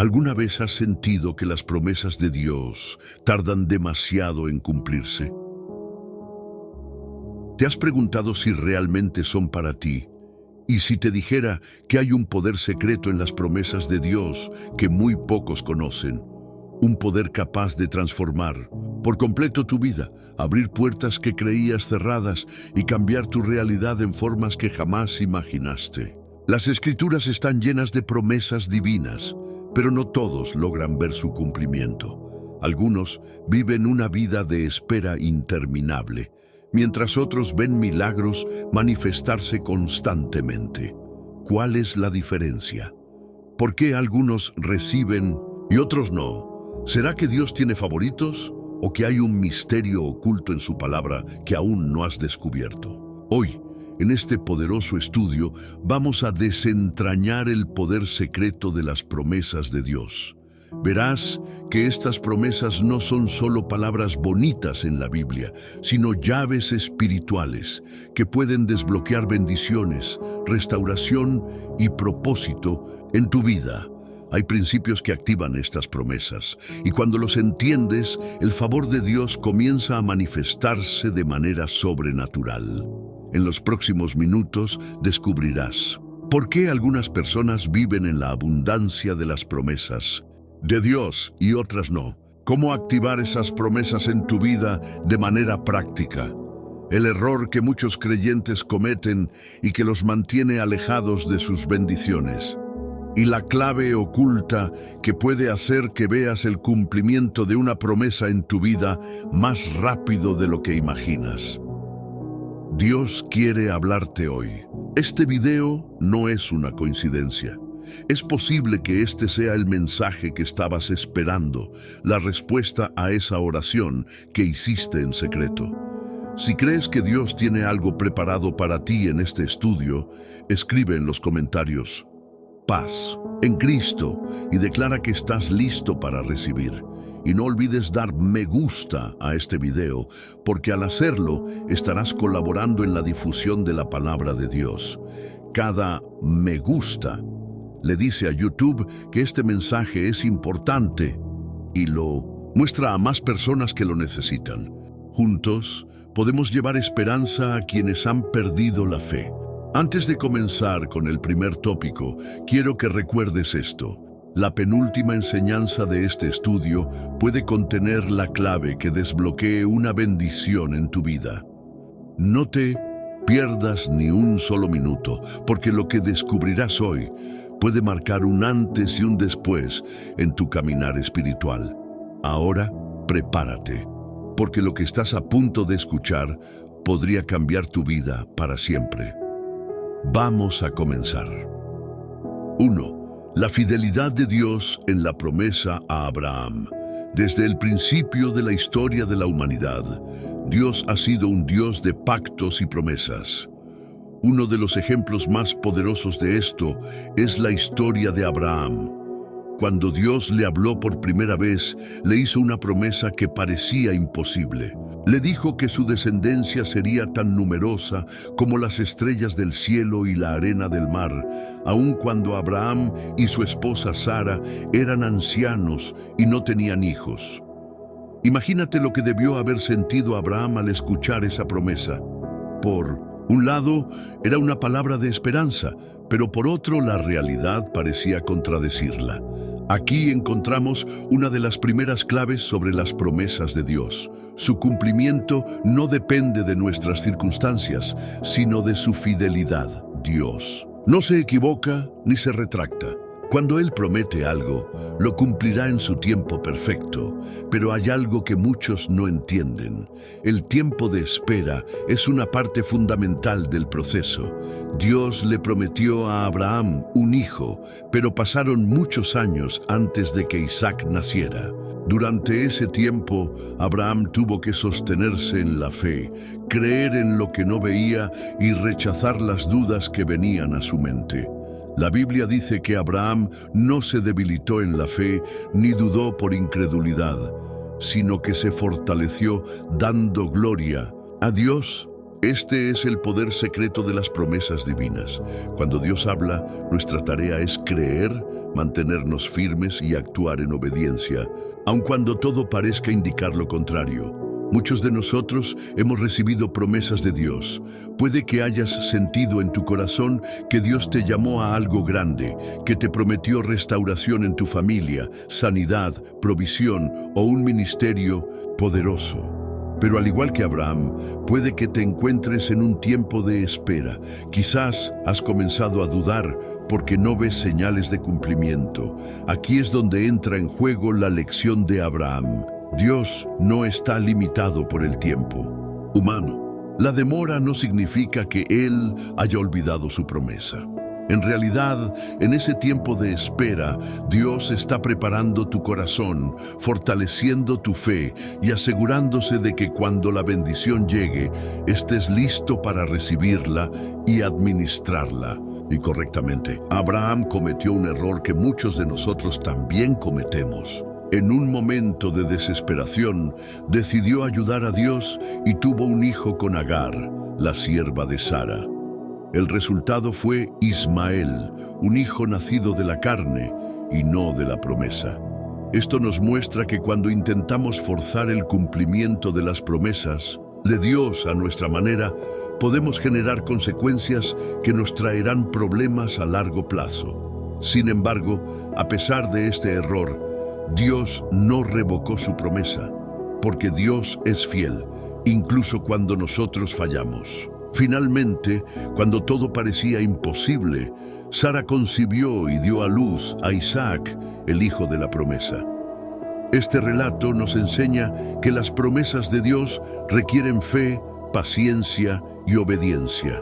¿Alguna vez has sentido que las promesas de Dios tardan demasiado en cumplirse? ¿Te has preguntado si realmente son para ti? Y si te dijera que hay un poder secreto en las promesas de Dios que muy pocos conocen, un poder capaz de transformar por completo tu vida, abrir puertas que creías cerradas y cambiar tu realidad en formas que jamás imaginaste. Las Escrituras están llenas de promesas divinas, pero no todos logran ver su cumplimiento. Algunos viven una vida de espera interminable, mientras otros ven milagros manifestarse constantemente. ¿Cuál es la diferencia? ¿Por qué algunos reciben y otros no? ¿Será que Dios tiene favoritos o que hay un misterio oculto en su palabra que aún no has descubierto? Hoy, en este poderoso estudio, vamos a desentrañar el poder secreto de las promesas de Dios. Verás que estas promesas no son solo palabras bonitas en la Biblia, sino llaves espirituales que pueden desbloquear bendiciones, restauración y propósito en tu vida. Hay principios que activan estas promesas, y cuando los entiendes, el favor de Dios comienza a manifestarse de manera sobrenatural. En los próximos minutos descubrirás por qué algunas personas viven en la abundancia de las promesas de Dios y otras no. Cómo activar esas promesas en tu vida de manera práctica. El error que muchos creyentes cometen y que los mantiene alejados de sus bendiciones. Y la clave oculta que puede hacer que veas el cumplimiento de una promesa en tu vida más rápido de lo que imaginas. Dios quiere hablarte hoy. Este video no es una coincidencia. Es posible que este sea el mensaje que estabas esperando, la respuesta a esa oración que hiciste en secreto. Si crees que Dios tiene algo preparado para ti en este estudio, escribe en los comentarios paz en Cristo y declara que estás listo para recibir. Y no olvides dar me gusta a este video, porque al hacerlo estarás colaborando en la difusión de la palabra de Dios. Cada me gusta le dice a YouTube que este mensaje es importante y lo muestra a más personas que lo necesitan. Juntos podemos llevar esperanza a quienes han perdido la fe. Antes de comenzar con el primer tópico, quiero que recuerdes esto. La penúltima enseñanza de este estudio puede contener la clave que desbloquee una bendición en tu vida. No te pierdas ni un solo minuto, porque lo que descubrirás hoy puede marcar un antes y un después en tu caminar espiritual. Ahora, prepárate, porque lo que estás a punto de escuchar podría cambiar tu vida para siempre. Vamos a comenzar. 1. La fidelidad de Dios en la promesa a Abraham. Desde el principio de la historia de la humanidad, Dios ha sido un Dios de pactos y promesas. Uno de los ejemplos más poderosos de esto es la historia de Abraham. Cuando Dios le habló por primera vez, le hizo una promesa que parecía imposible. Le dijo que su descendencia sería tan numerosa como las estrellas del cielo y la arena del mar, aun cuando Abraham y su esposa Sara eran ancianos y no tenían hijos. Imagínate lo que debió haber sentido Abraham al escuchar esa promesa. Por un lado, era una palabra de esperanza, pero por otro, la realidad parecía contradecirla. Aquí encontramos una de las primeras claves sobre las promesas de Dios. Su cumplimiento no depende de nuestras circunstancias, sino de su fidelidad. Dios no se equivoca ni se retracta. Cuando Él promete algo, lo cumplirá en su tiempo perfecto, pero hay algo que muchos no entienden. El tiempo de espera es una parte fundamental del proceso. Dios le prometió a Abraham un hijo, pero pasaron muchos años antes de que Isaac naciera. Durante ese tiempo, Abraham tuvo que sostenerse en la fe, creer en lo que no veía y rechazar las dudas que venían a su mente. La Biblia dice que Abraham no se debilitó en la fe ni dudó por incredulidad, sino que se fortaleció dando gloria a Dios Este es el poder secreto de las promesas divinas. Cuando Dios habla, nuestra tarea es creer, mantenernos firmes y actuar en obediencia, aun cuando todo parezca indicar lo contrario. Muchos de nosotros hemos recibido promesas de Dios. Puede que hayas sentido en tu corazón que Dios te llamó a algo grande, que te prometió restauración en tu familia, sanidad, provisión o un ministerio poderoso. Pero al igual que Abraham, puede que te encuentres en un tiempo de espera. Quizás has comenzado a dudar porque no ves señales de cumplimiento. Aquí es donde entra en juego la lección de Abraham. Dios no está limitado por el tiempo humano. La demora no significa que Él haya olvidado su promesa. En realidad, en ese tiempo de espera, Dios está preparando tu corazón, fortaleciendo tu fe y asegurándose de que cuando la bendición llegue, estés listo para recibirla y administrarla. Y correctamente, Abraham cometió un error que muchos de nosotros también cometemos. En un momento de desesperación, decidió ayudar a Dios y tuvo un hijo con Agar, la sierva de Sara. El resultado fue Ismael, un hijo nacido de la carne y no de la promesa. Esto nos muestra que cuando intentamos forzar el cumplimiento de las promesas de Dios a nuestra manera, podemos generar consecuencias que nos traerán problemas a largo plazo. Sin embargo, a pesar de este error, Dios no revocó su promesa, porque Dios es fiel, incluso cuando nosotros fallamos. Finalmente, cuando todo parecía imposible, Sara concibió y dio a luz a Isaac, el hijo de la promesa. Este relato nos enseña que las promesas de Dios requieren fe, paciencia y obediencia.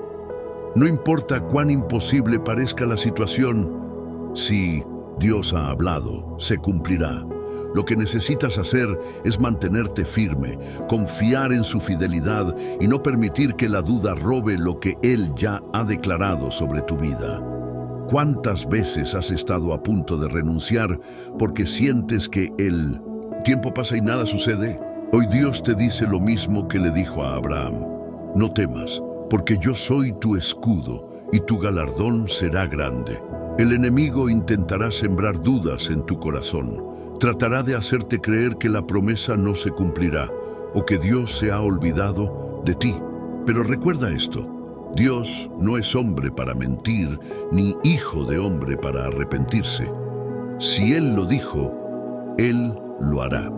No importa cuán imposible parezca la situación, si Dios ha hablado, se cumplirá. Lo que necesitas hacer es mantenerte firme, confiar en su fidelidad y no permitir que la duda robe lo que Él ya ha declarado sobre tu vida. ¿Cuántas veces has estado a punto de renunciar porque sientes que el tiempo pasa y nada sucede? Hoy Dios te dice lo mismo que le dijo a Abraham. No temas, porque yo soy tu escudo y tu galardón será grande. El enemigo intentará sembrar dudas en tu corazón. Tratará de hacerte creer que la promesa no se cumplirá o que Dios se ha olvidado de ti. Pero recuerda esto, Dios no es hombre para mentir, ni hijo de hombre para arrepentirse. Si Él lo dijo, Él lo hará.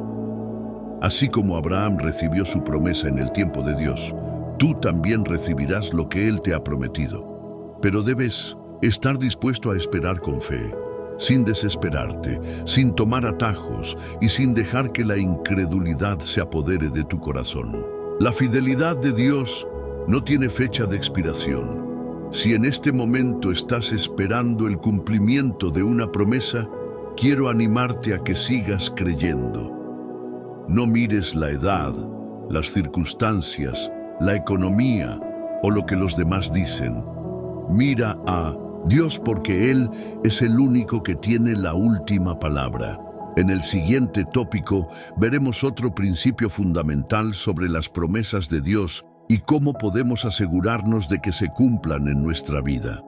Así como Abraham recibió su promesa en el tiempo de Dios, tú también recibirás lo que Él te ha prometido. Pero debes estar dispuesto a esperar con fe, sin desesperarte, sin tomar atajos y sin dejar que la incredulidad se apodere de tu corazón. La fidelidad de Dios no tiene fecha de expiración. Si en este momento estás esperando el cumplimiento de una promesa, quiero animarte a que sigas creyendo. No mires la edad, las circunstancias, la economía o lo que los demás dicen. Mira a Dios, porque Él es el único que tiene la última palabra. En el siguiente tópico veremos otro principio fundamental sobre las promesas de Dios y cómo podemos asegurarnos de que se cumplan en nuestra vida.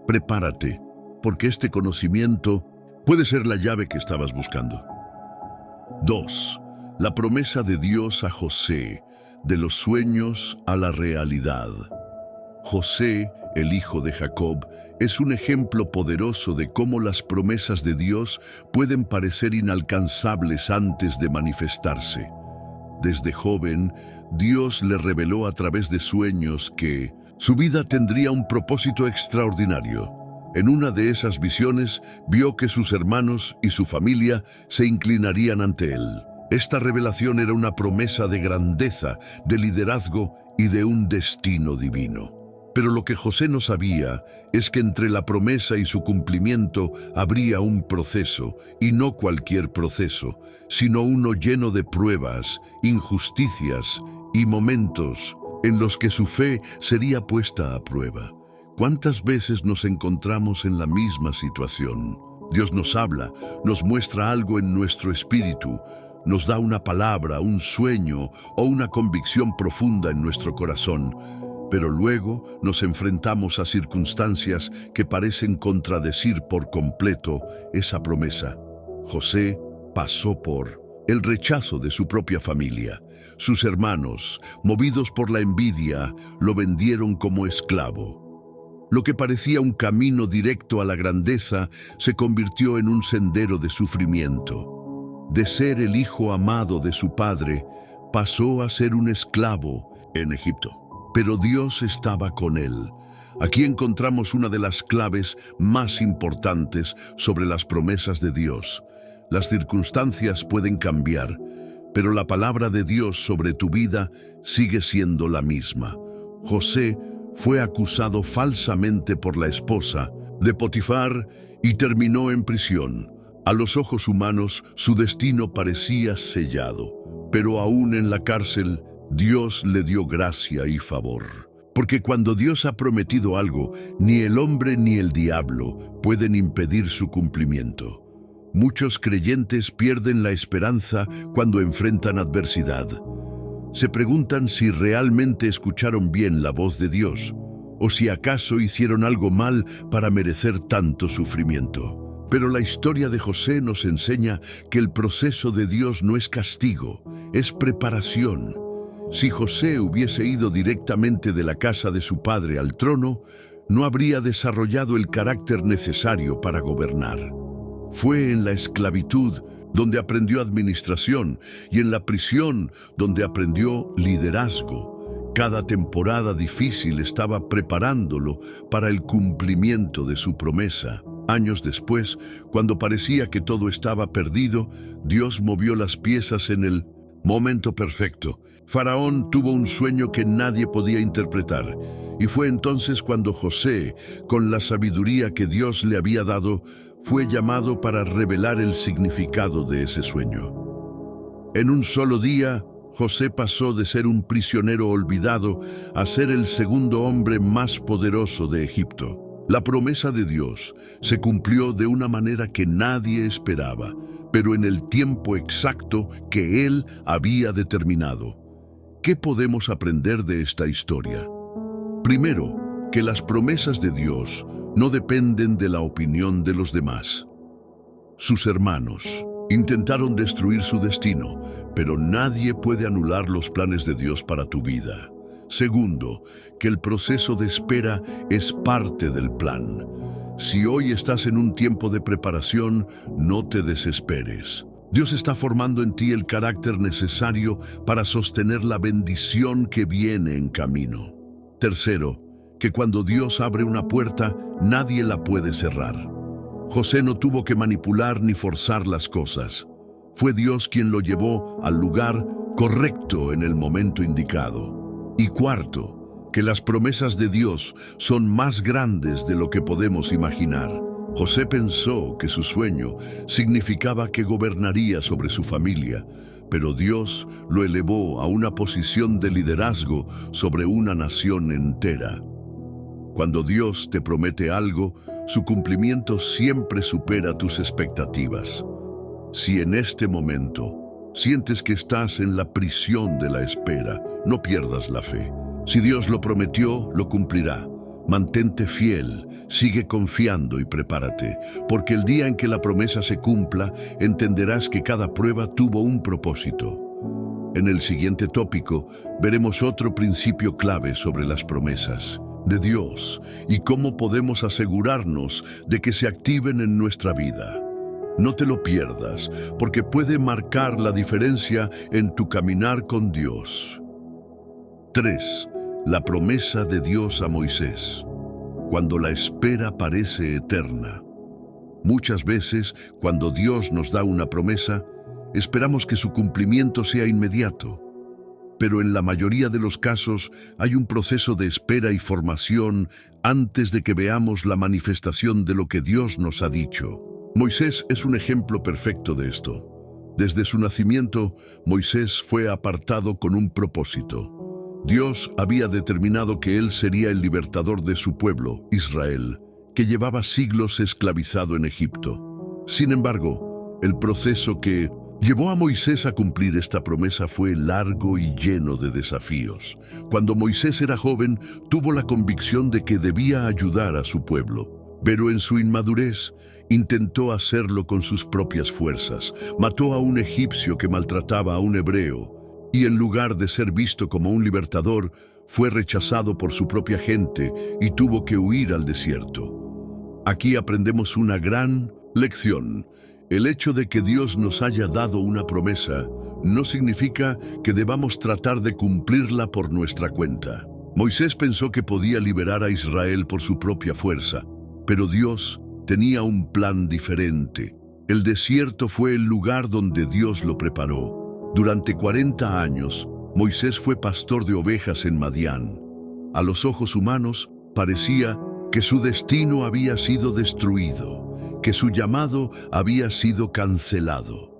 Prepárate, porque este conocimiento puede ser la llave que estabas buscando. 2. La promesa de Dios a José, de los sueños a la realidad. José, el hijo de Jacob, es un ejemplo poderoso de cómo las promesas de Dios pueden parecer inalcanzables antes de manifestarse. Desde joven, Dios le reveló a través de sueños que su vida tendría un propósito extraordinario. En una de esas visiones, vio que sus hermanos y su familia se inclinarían ante él. Esta revelación era una promesa de grandeza, de liderazgo y de un destino divino. Pero lo que José no sabía es que entre la promesa y su cumplimiento habría un proceso, y no cualquier proceso, sino uno lleno de pruebas, injusticias y momentos en los que su fe sería puesta a prueba. ¿Cuántas veces nos encontramos en la misma situación? Dios nos habla, nos muestra algo en nuestro espíritu, nos da una palabra, un sueño o una convicción profunda en nuestro corazón, pero luego nos enfrentamos a circunstancias que parecen contradecir por completo esa promesa. José pasó por el rechazo de su propia familia. Sus hermanos, movidos por la envidia, lo vendieron como esclavo. Lo que parecía un camino directo a la grandeza se convirtió en un sendero de sufrimiento. De ser el hijo amado de su padre, pasó a ser un esclavo en Egipto. Pero Dios estaba con él. Aquí encontramos una de las claves más importantes sobre las promesas de Dios. Las circunstancias pueden cambiar, pero la palabra de Dios sobre tu vida sigue siendo la misma. José fue acusado falsamente por la esposa de Potifar y terminó en prisión. A los ojos humanos, su destino parecía sellado, pero aún en la cárcel, Dios le dio gracia y favor. Porque cuando Dios ha prometido algo, ni el hombre ni el diablo pueden impedir su cumplimiento. Muchos creyentes pierden la esperanza cuando enfrentan adversidad. Se preguntan si realmente escucharon bien la voz de Dios, o si acaso hicieron algo mal para merecer tanto sufrimiento. Pero la historia de José nos enseña que el proceso de Dios no es castigo, es preparación. Si José hubiese ido directamente de la casa de su padre al trono, no habría desarrollado el carácter necesario para gobernar. Fue en la esclavitud donde aprendió administración y en la prisión donde aprendió liderazgo. Cada temporada difícil estaba preparándolo para el cumplimiento de su promesa. Años después, cuando parecía que todo estaba perdido, Dios movió las piezas en el momento perfecto. Faraón tuvo un sueño que nadie podía interpretar, y fue entonces cuando José, con la sabiduría que Dios le había dado, fue llamado para revelar el significado de ese sueño. En un solo día, José pasó de ser un prisionero olvidado a ser el segundo hombre más poderoso de Egipto. La promesa de Dios se cumplió de una manera que nadie esperaba, pero en el tiempo exacto que Él había determinado. ¿Qué podemos aprender de esta historia? Primero, que las promesas de Dios no dependen de la opinión de los demás. Sus hermanos intentaron destruir su destino, pero nadie puede anular los planes de Dios para tu vida. Segundo, que el proceso de espera es parte del plan. Si hoy estás en un tiempo de preparación, no te desesperes. Dios está formando en ti el carácter necesario para sostener la bendición que viene en camino. Tercero, que cuando Dios abre una puerta, nadie la puede cerrar. José no tuvo que manipular ni forzar las cosas. Fue Dios quien lo llevó al lugar correcto en el momento indicado. Y cuarto, que las promesas de Dios son más grandes de lo que podemos imaginar. José pensó que su sueño significaba que gobernaría sobre su familia, pero Dios lo elevó a una posición de liderazgo sobre una nación entera. Cuando Dios te promete algo, su cumplimiento siempre supera tus expectativas. Si en este momento sientes que estás en la prisión de la espera, no pierdas la fe. Si Dios lo prometió, lo cumplirá. Mantente fiel, sigue confiando y prepárate, porque el día en que la promesa se cumpla, entenderás que cada prueba tuvo un propósito. En el siguiente tópico, veremos otro principio clave sobre las promesas de Dios y cómo podemos asegurarnos de que se activen en nuestra vida. No te lo pierdas, porque puede marcar la diferencia en tu caminar con Dios. 3. La promesa de Dios a Moisés. Cuando la espera parece eterna. Muchas veces, cuando Dios nos da una promesa, esperamos que su cumplimiento sea inmediato. Pero en la mayoría de los casos hay un proceso de espera y formación antes de que veamos la manifestación de lo que Dios nos ha dicho. Moisés es un ejemplo perfecto de esto. Desde su nacimiento, Moisés fue apartado con un propósito. Dios había determinado que él sería el libertador de su pueblo, Israel, que llevaba siglos esclavizado en Egipto. Sin embargo, el proceso que Llevó a Moisés a cumplir esta promesa fue largo y lleno de desafíos. Cuando Moisés era joven, tuvo la convicción de que debía ayudar a su pueblo. Pero en su inmadurez, intentó hacerlo con sus propias fuerzas. Mató a un egipcio que maltrataba a un hebreo, y en lugar de ser visto como un libertador, fue rechazado por su propia gente y tuvo que huir al desierto. Aquí aprendemos una gran lección. El hecho de que Dios nos haya dado una promesa no significa que debamos tratar de cumplirla por nuestra cuenta. Moisés pensó que podía liberar a Israel por su propia fuerza, pero Dios tenía un plan diferente. El desierto fue el lugar donde Dios lo preparó. Durante 40 años, Moisés fue pastor de ovejas en Madián. A los ojos humanos, parecía que su destino había sido destruido, que su llamado había sido cancelado.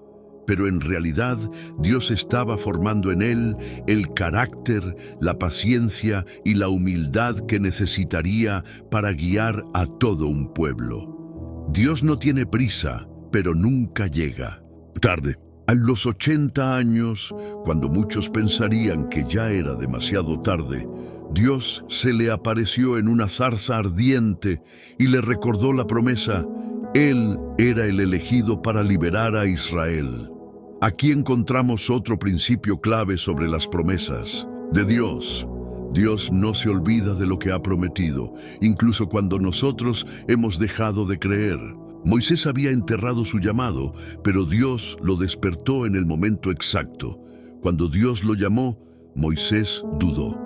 Pero en realidad, Dios estaba formando en él el carácter, la paciencia y la humildad que necesitaría para guiar a todo un pueblo. Dios no tiene prisa, pero nunca llega tarde. A los 80 años, cuando muchos pensarían que ya era demasiado tarde, Dios se le apareció en una zarza ardiente y le recordó la promesa. Él era el elegido para liberar a Israel. Aquí encontramos otro principio clave sobre las promesas de Dios. Dios no se olvida de lo que ha prometido, incluso cuando nosotros hemos dejado de creer. Moisés había enterrado su llamado, pero Dios lo despertó en el momento exacto. Cuando Dios lo llamó, Moisés dudó.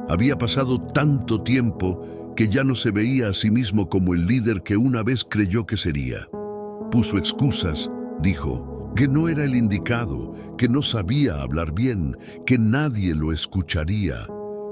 Había pasado tanto tiempo que ya no se veía a sí mismo como el líder que una vez creyó que sería. Puso excusas, dijo que no era el indicado, que no sabía hablar bien, que nadie lo escucharía.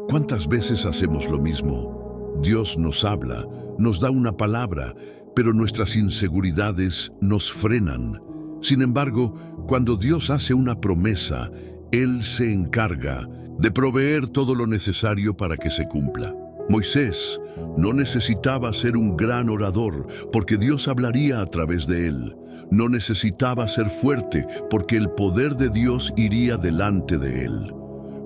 ¿Cuántas veces hacemos lo mismo? Dios nos habla, nos da una palabra, pero nuestras inseguridades nos frenan. Sin embargo, cuando Dios hace una promesa, Él se encarga de proveer todo lo necesario para que se cumpla. Moisés no necesitaba ser un gran orador, porque Dios hablaría a través de él. No necesitaba ser fuerte, porque el poder de Dios iría delante de él.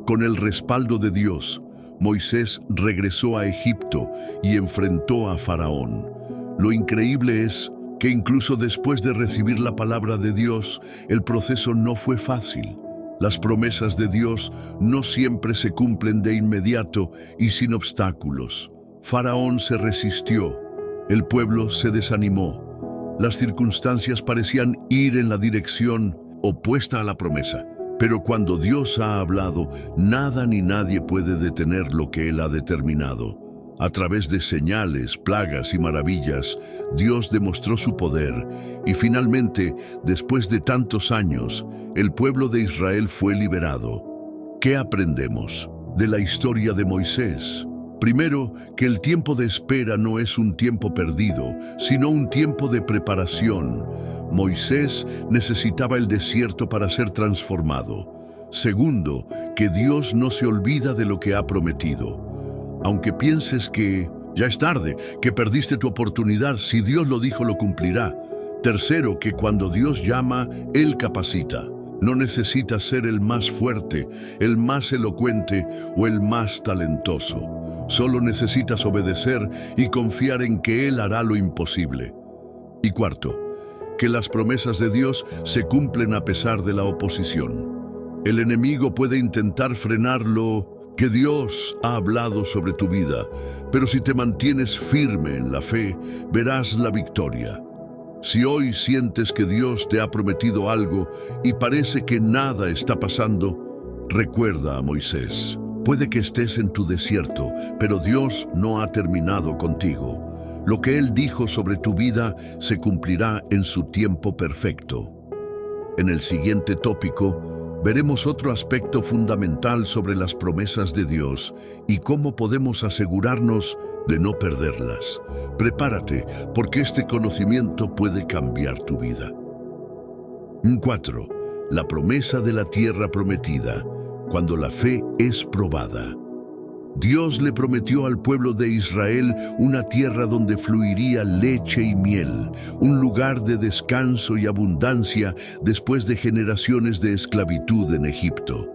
Con el respaldo de Dios, Moisés regresó a Egipto y enfrentó a Faraón. Lo increíble es que incluso después de recibir la palabra de Dios, el proceso no fue fácil. Las promesas de Dios no siempre se cumplen de inmediato y sin obstáculos. Faraón se resistió, el pueblo se desanimó. Las circunstancias parecían ir en la dirección opuesta a la promesa. Pero cuando Dios ha hablado, nada ni nadie puede detener lo que Él ha determinado. A través de señales, plagas y maravillas, Dios demostró su poder y finalmente, después de tantos años, el pueblo de Israel fue liberado. ¿Qué aprendemos de la historia de Moisés? Primero, que el tiempo de espera no es un tiempo perdido, sino un tiempo de preparación. Moisés necesitaba el desierto para ser transformado. Segundo, que Dios no se olvida de lo que ha prometido. Aunque pienses que ya es tarde, que perdiste tu oportunidad, si Dios lo dijo, lo cumplirá. Tercero, que cuando Dios llama, Él capacita. No necesitas ser el más fuerte, el más elocuente o el más talentoso. Solo necesitas obedecer y confiar en que Él hará lo imposible. Y cuarto, que las promesas de Dios se cumplen a pesar de la oposición. El enemigo puede intentar frenarlo que Dios ha hablado sobre tu vida, pero si te mantienes firme en la fe, verás la victoria. Si hoy sientes que Dios te ha prometido algo y parece que nada está pasando, recuerda a Moisés. Puede que estés en tu desierto, pero Dios no ha terminado contigo. Lo que Él dijo sobre tu vida se cumplirá en su tiempo perfecto. En el siguiente tópico, veremos otro aspecto fundamental sobre las promesas de Dios y cómo podemos asegurarnos de no perderlas. Prepárate, porque este conocimiento puede cambiar tu vida. 4. La promesa de la tierra prometida, cuando la fe es probada. Dios le prometió al pueblo de Israel una tierra donde fluiría leche y miel, un lugar de descanso y abundancia después de generaciones de esclavitud en Egipto.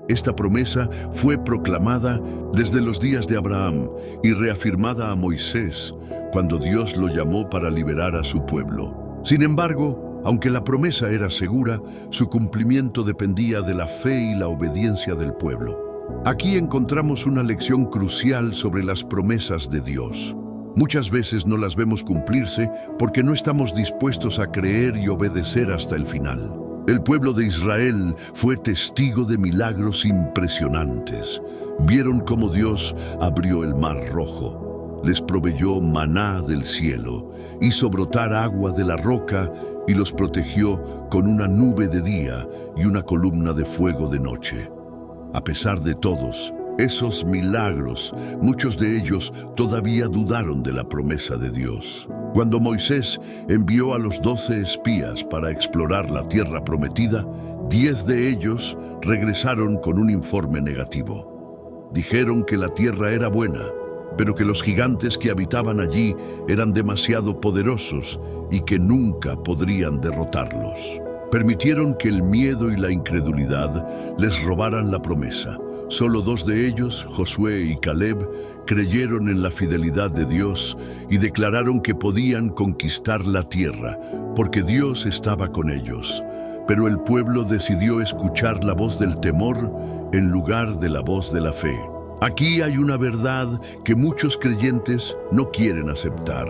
Esta promesa fue proclamada desde los días de Abraham y reafirmada a Moisés cuando Dios lo llamó para liberar a su pueblo. Sin embargo, aunque la promesa era segura, su cumplimiento dependía de la fe y la obediencia del pueblo. Aquí encontramos una lección crucial sobre las promesas de Dios. Muchas veces no las vemos cumplirse porque no estamos dispuestos a creer y obedecer hasta el final. El pueblo de Israel fue testigo de milagros impresionantes. Vieron cómo Dios abrió el mar rojo, les proveyó maná del cielo, hizo brotar agua de la roca y los protegió con una nube de día y una columna de fuego de noche. A pesar de todos esos milagros, muchos de ellos todavía dudaron de la promesa de Dios. Cuando Moisés envió a los 12 espías para explorar la tierra prometida, 10 de ellos regresaron con un informe negativo. Dijeron que la tierra era buena, pero que los gigantes que habitaban allí eran demasiado poderosos y que nunca podrían derrotarlos. Permitieron que el miedo y la incredulidad les robaran la promesa. Solo 2 de ellos, Josué y Caleb, creyeron en la fidelidad de Dios y declararon que podían conquistar la tierra, porque Dios estaba con ellos. Pero el pueblo decidió escuchar la voz del temor en lugar de la voz de la fe. Aquí hay una verdad que muchos creyentes no quieren aceptar.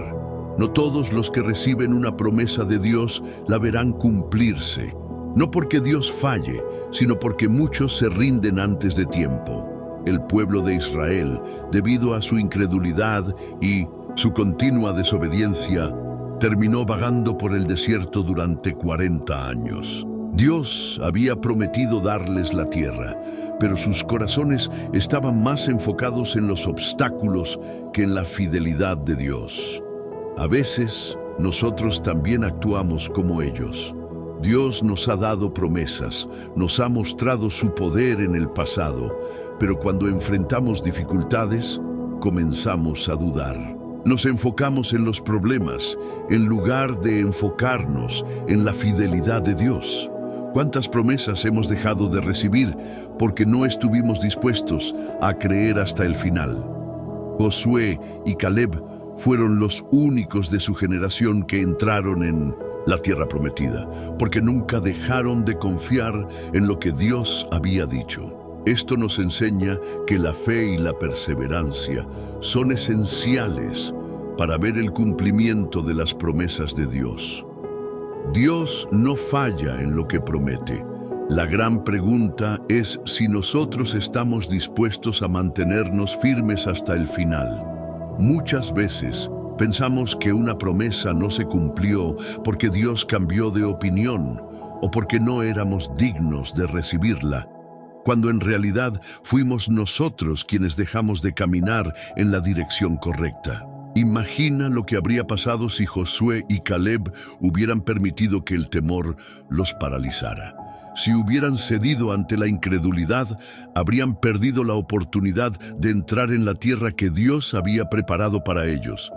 No todos los que reciben una promesa de Dios la verán cumplirse. No porque Dios falle, sino porque muchos se rinden antes de tiempo. El pueblo de Israel, debido a su incredulidad y su continua desobediencia, terminó vagando por el desierto durante 40 años. Dios había prometido darles la tierra, pero sus corazones estaban más enfocados en los obstáculos que en la fidelidad de Dios. A veces, nosotros también actuamos como ellos. Dios nos ha dado promesas, nos ha mostrado su poder en el pasado, pero cuando enfrentamos dificultades, comenzamos a dudar. Nos enfocamos en los problemas, en lugar de enfocarnos en la fidelidad de Dios. ¿Cuántas promesas hemos dejado de recibir porque no estuvimos dispuestos a creer hasta el final? Josué y Caleb fueron los únicos de su generación que entraron en la tierra prometida, porque nunca dejaron de confiar en lo que Dios había dicho. Esto nos enseña que la fe y la perseverancia son esenciales para ver el cumplimiento de las promesas de Dios. Dios no falla en lo que promete. La gran pregunta es si nosotros estamos dispuestos a mantenernos firmes hasta el final. Muchas veces pensamos que una promesa no se cumplió porque Dios cambió de opinión o porque no éramos dignos de recibirla, cuando en realidad fuimos nosotros quienes dejamos de caminar en la dirección correcta. Imagina lo que habría pasado si Josué y Caleb hubieran permitido que el temor los paralizara. Si hubieran cedido ante la incredulidad, habrían perdido la oportunidad de entrar en la tierra que Dios había preparado para ellos.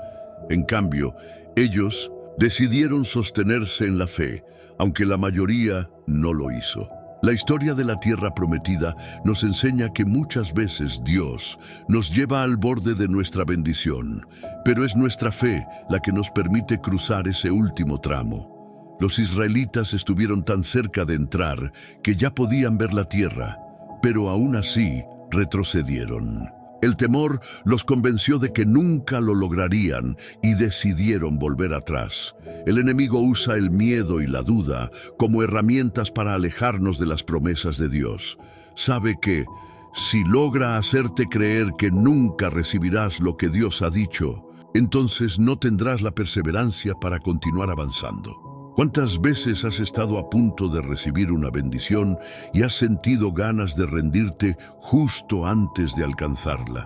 En cambio, ellos decidieron sostenerse en la fe, aunque la mayoría no lo hizo. La historia de la tierra prometida nos enseña que muchas veces Dios nos lleva al borde de nuestra bendición, pero es nuestra fe la que nos permite cruzar ese último tramo. Los israelitas estuvieron tan cerca de entrar que ya podían ver la tierra, pero aún así retrocedieron. El temor los convenció de que nunca lo lograrían y decidieron volver atrás. El enemigo usa el miedo y la duda como herramientas para alejarnos de las promesas de Dios. Sabe que, si logra hacerte creer que nunca recibirás lo que Dios ha dicho, entonces no tendrás la perseverancia para continuar avanzando. ¿Cuántas veces has estado a punto de recibir una bendición y has sentido ganas de rendirte justo antes de alcanzarla?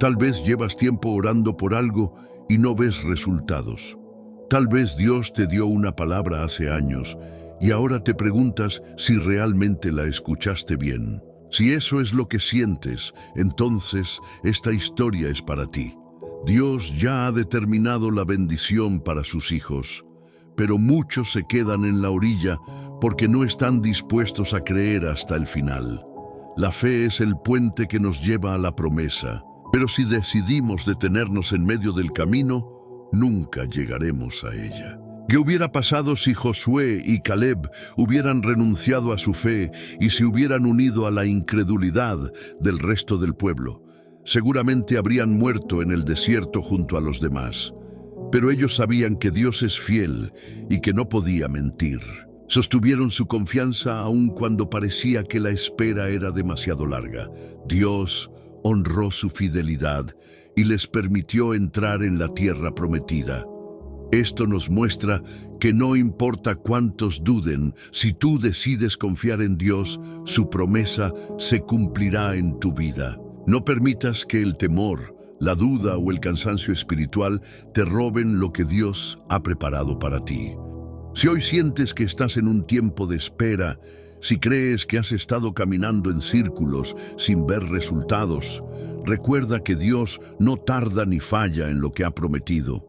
Tal vez llevas tiempo orando por algo y no ves resultados. Tal vez Dios te dio una palabra hace años y ahora te preguntas si realmente la escuchaste bien. Si eso es lo que sientes, entonces esta historia es para ti. Dios ya ha determinado la bendición para sus hijos, pero muchos se quedan en la orilla porque no están dispuestos a creer hasta el final. La fe es el puente que nos lleva a la promesa, pero si decidimos detenernos en medio del camino, nunca llegaremos a ella. ¿Qué hubiera pasado si Josué y Caleb hubieran renunciado a su fe y se hubieran unido a la incredulidad del resto del pueblo? Seguramente habrían muerto en el desierto junto a los demás. Pero ellos sabían que Dios es fiel y que no podía mentir. Sostuvieron su confianza aun cuando parecía que la espera era demasiado larga. Dios honró su fidelidad y les permitió entrar en la tierra prometida. Esto nos muestra que no importa cuántos duden, si tú decides confiar en Dios, su promesa se cumplirá en tu vida. No permitas que el temor, la duda o el cansancio espiritual te roben lo que Dios ha preparado para ti. Si hoy sientes que estás en un tiempo de espera, si crees que has estado caminando en círculos sin ver resultados, recuerda que Dios no tarda ni falla en lo que ha prometido.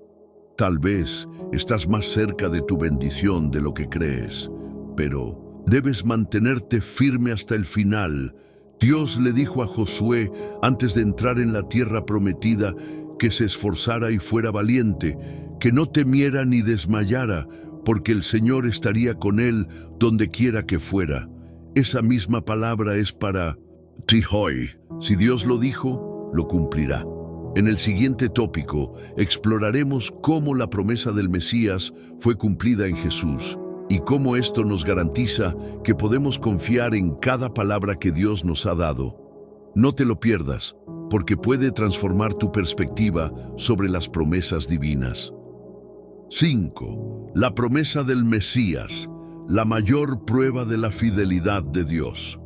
Tal vez estás más cerca de tu bendición de lo que crees, pero debes mantenerte firme hasta el final. Dios le dijo a Josué, antes de entrar en la tierra prometida, que se esforzara y fuera valiente, que no temiera ni desmayara, porque el Señor estaría con él donde quiera que fuera. Esa misma palabra es para ti hoy. Si Dios lo dijo, lo cumplirá. En el siguiente tópico, exploraremos cómo la promesa del Mesías fue cumplida en Jesús y cómo esto nos garantiza que podemos confiar en cada palabra que Dios nos ha dado. No te lo pierdas, porque puede transformar tu perspectiva sobre las promesas divinas. 5. La promesa del Mesías, la mayor prueba de la fidelidad de Dios.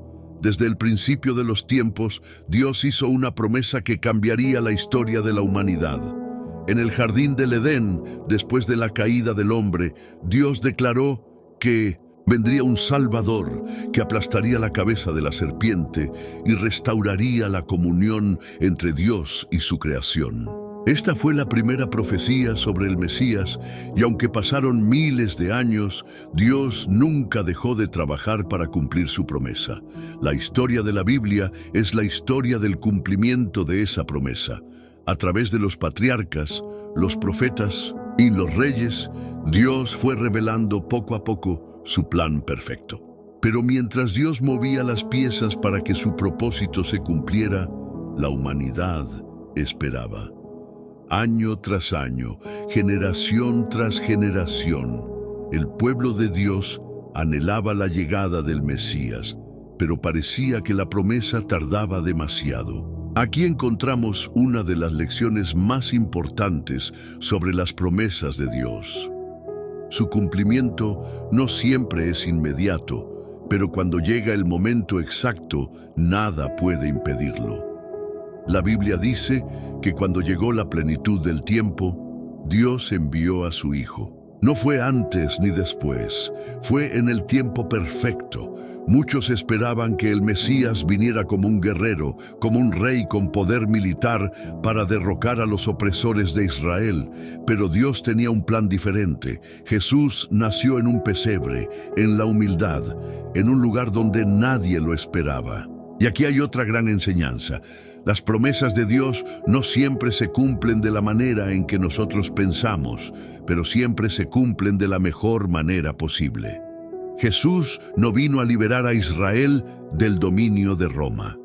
Desde el principio de los tiempos, Dios hizo una promesa que cambiaría la historia de la humanidad. En el jardín del Edén, después de la caída del hombre, Dios declaró que vendría un Salvador que aplastaría la cabeza de la serpiente y restauraría la comunión entre Dios y su creación. Esta fue la primera profecía sobre el Mesías, y aunque pasaron miles de años, Dios nunca dejó de trabajar para cumplir su promesa. La historia de la Biblia es la historia del cumplimiento de esa promesa. A través de los patriarcas, los profetas y los reyes, Dios fue revelando poco a poco su plan perfecto. Pero mientras Dios movía las piezas para que su propósito se cumpliera, la humanidad esperaba. Año tras año, generación tras generación, el pueblo de Dios anhelaba la llegada del Mesías, pero parecía que la promesa tardaba demasiado. Aquí encontramos una de las lecciones más importantes sobre las promesas de Dios. Su cumplimiento no siempre es inmediato, pero cuando llega el momento exacto, nada puede impedirlo. La Biblia dice que cuando llegó la plenitud del tiempo, Dios envió a su Hijo. No fue antes ni después, fue en el tiempo perfecto. Muchos esperaban que el Mesías viniera como un guerrero, como un rey con poder militar para derrocar a los opresores de Israel. Pero Dios tenía un plan diferente. Jesús nació en un pesebre, en la humildad, en un lugar donde nadie lo esperaba. Y aquí hay otra gran enseñanza. Las promesas de Dios no siempre se cumplen de la manera en que nosotros pensamos, pero siempre se cumplen de la mejor manera posible. Jesús no vino a liberar a Israel del dominio de Roma.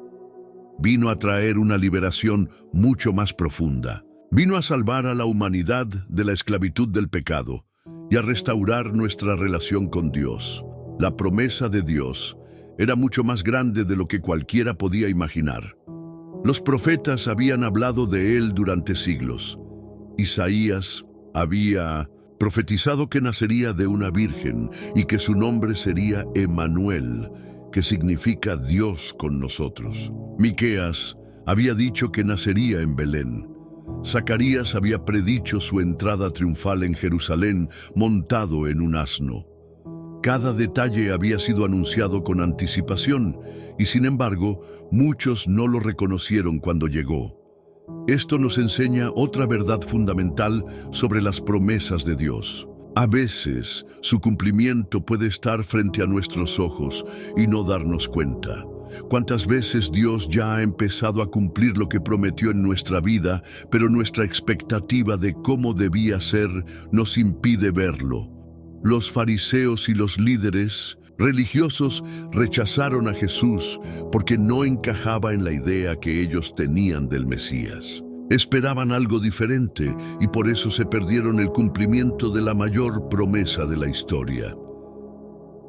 Vino a traer una liberación mucho más profunda. Vino a salvar a la humanidad de la esclavitud del pecado y a restaurar nuestra relación con Dios. La promesa de Dios era mucho más grande de lo que cualquiera podía imaginar. Los profetas habían hablado de él durante siglos. Isaías había profetizado que nacería de una virgen y que su nombre sería Emmanuel, que significa Dios con nosotros. Miqueas había dicho que nacería en Belén. Zacarías había predicho su entrada triunfal en Jerusalén montado en un asno. Cada detalle había sido anunciado con anticipación y, sin embargo, muchos no lo reconocieron cuando llegó. Esto nos enseña otra verdad fundamental sobre las promesas de Dios. A veces, su cumplimiento puede estar frente a nuestros ojos y no darnos cuenta. ¿Cuántas veces Dios ya ha empezado a cumplir lo que prometió en nuestra vida, pero nuestra expectativa de cómo debía ser nos impide verlo? Los fariseos y los líderes religiosos rechazaron a Jesús porque no encajaba en la idea que ellos tenían del Mesías. Esperaban algo diferente y por eso se perdieron el cumplimiento de la mayor promesa de la historia.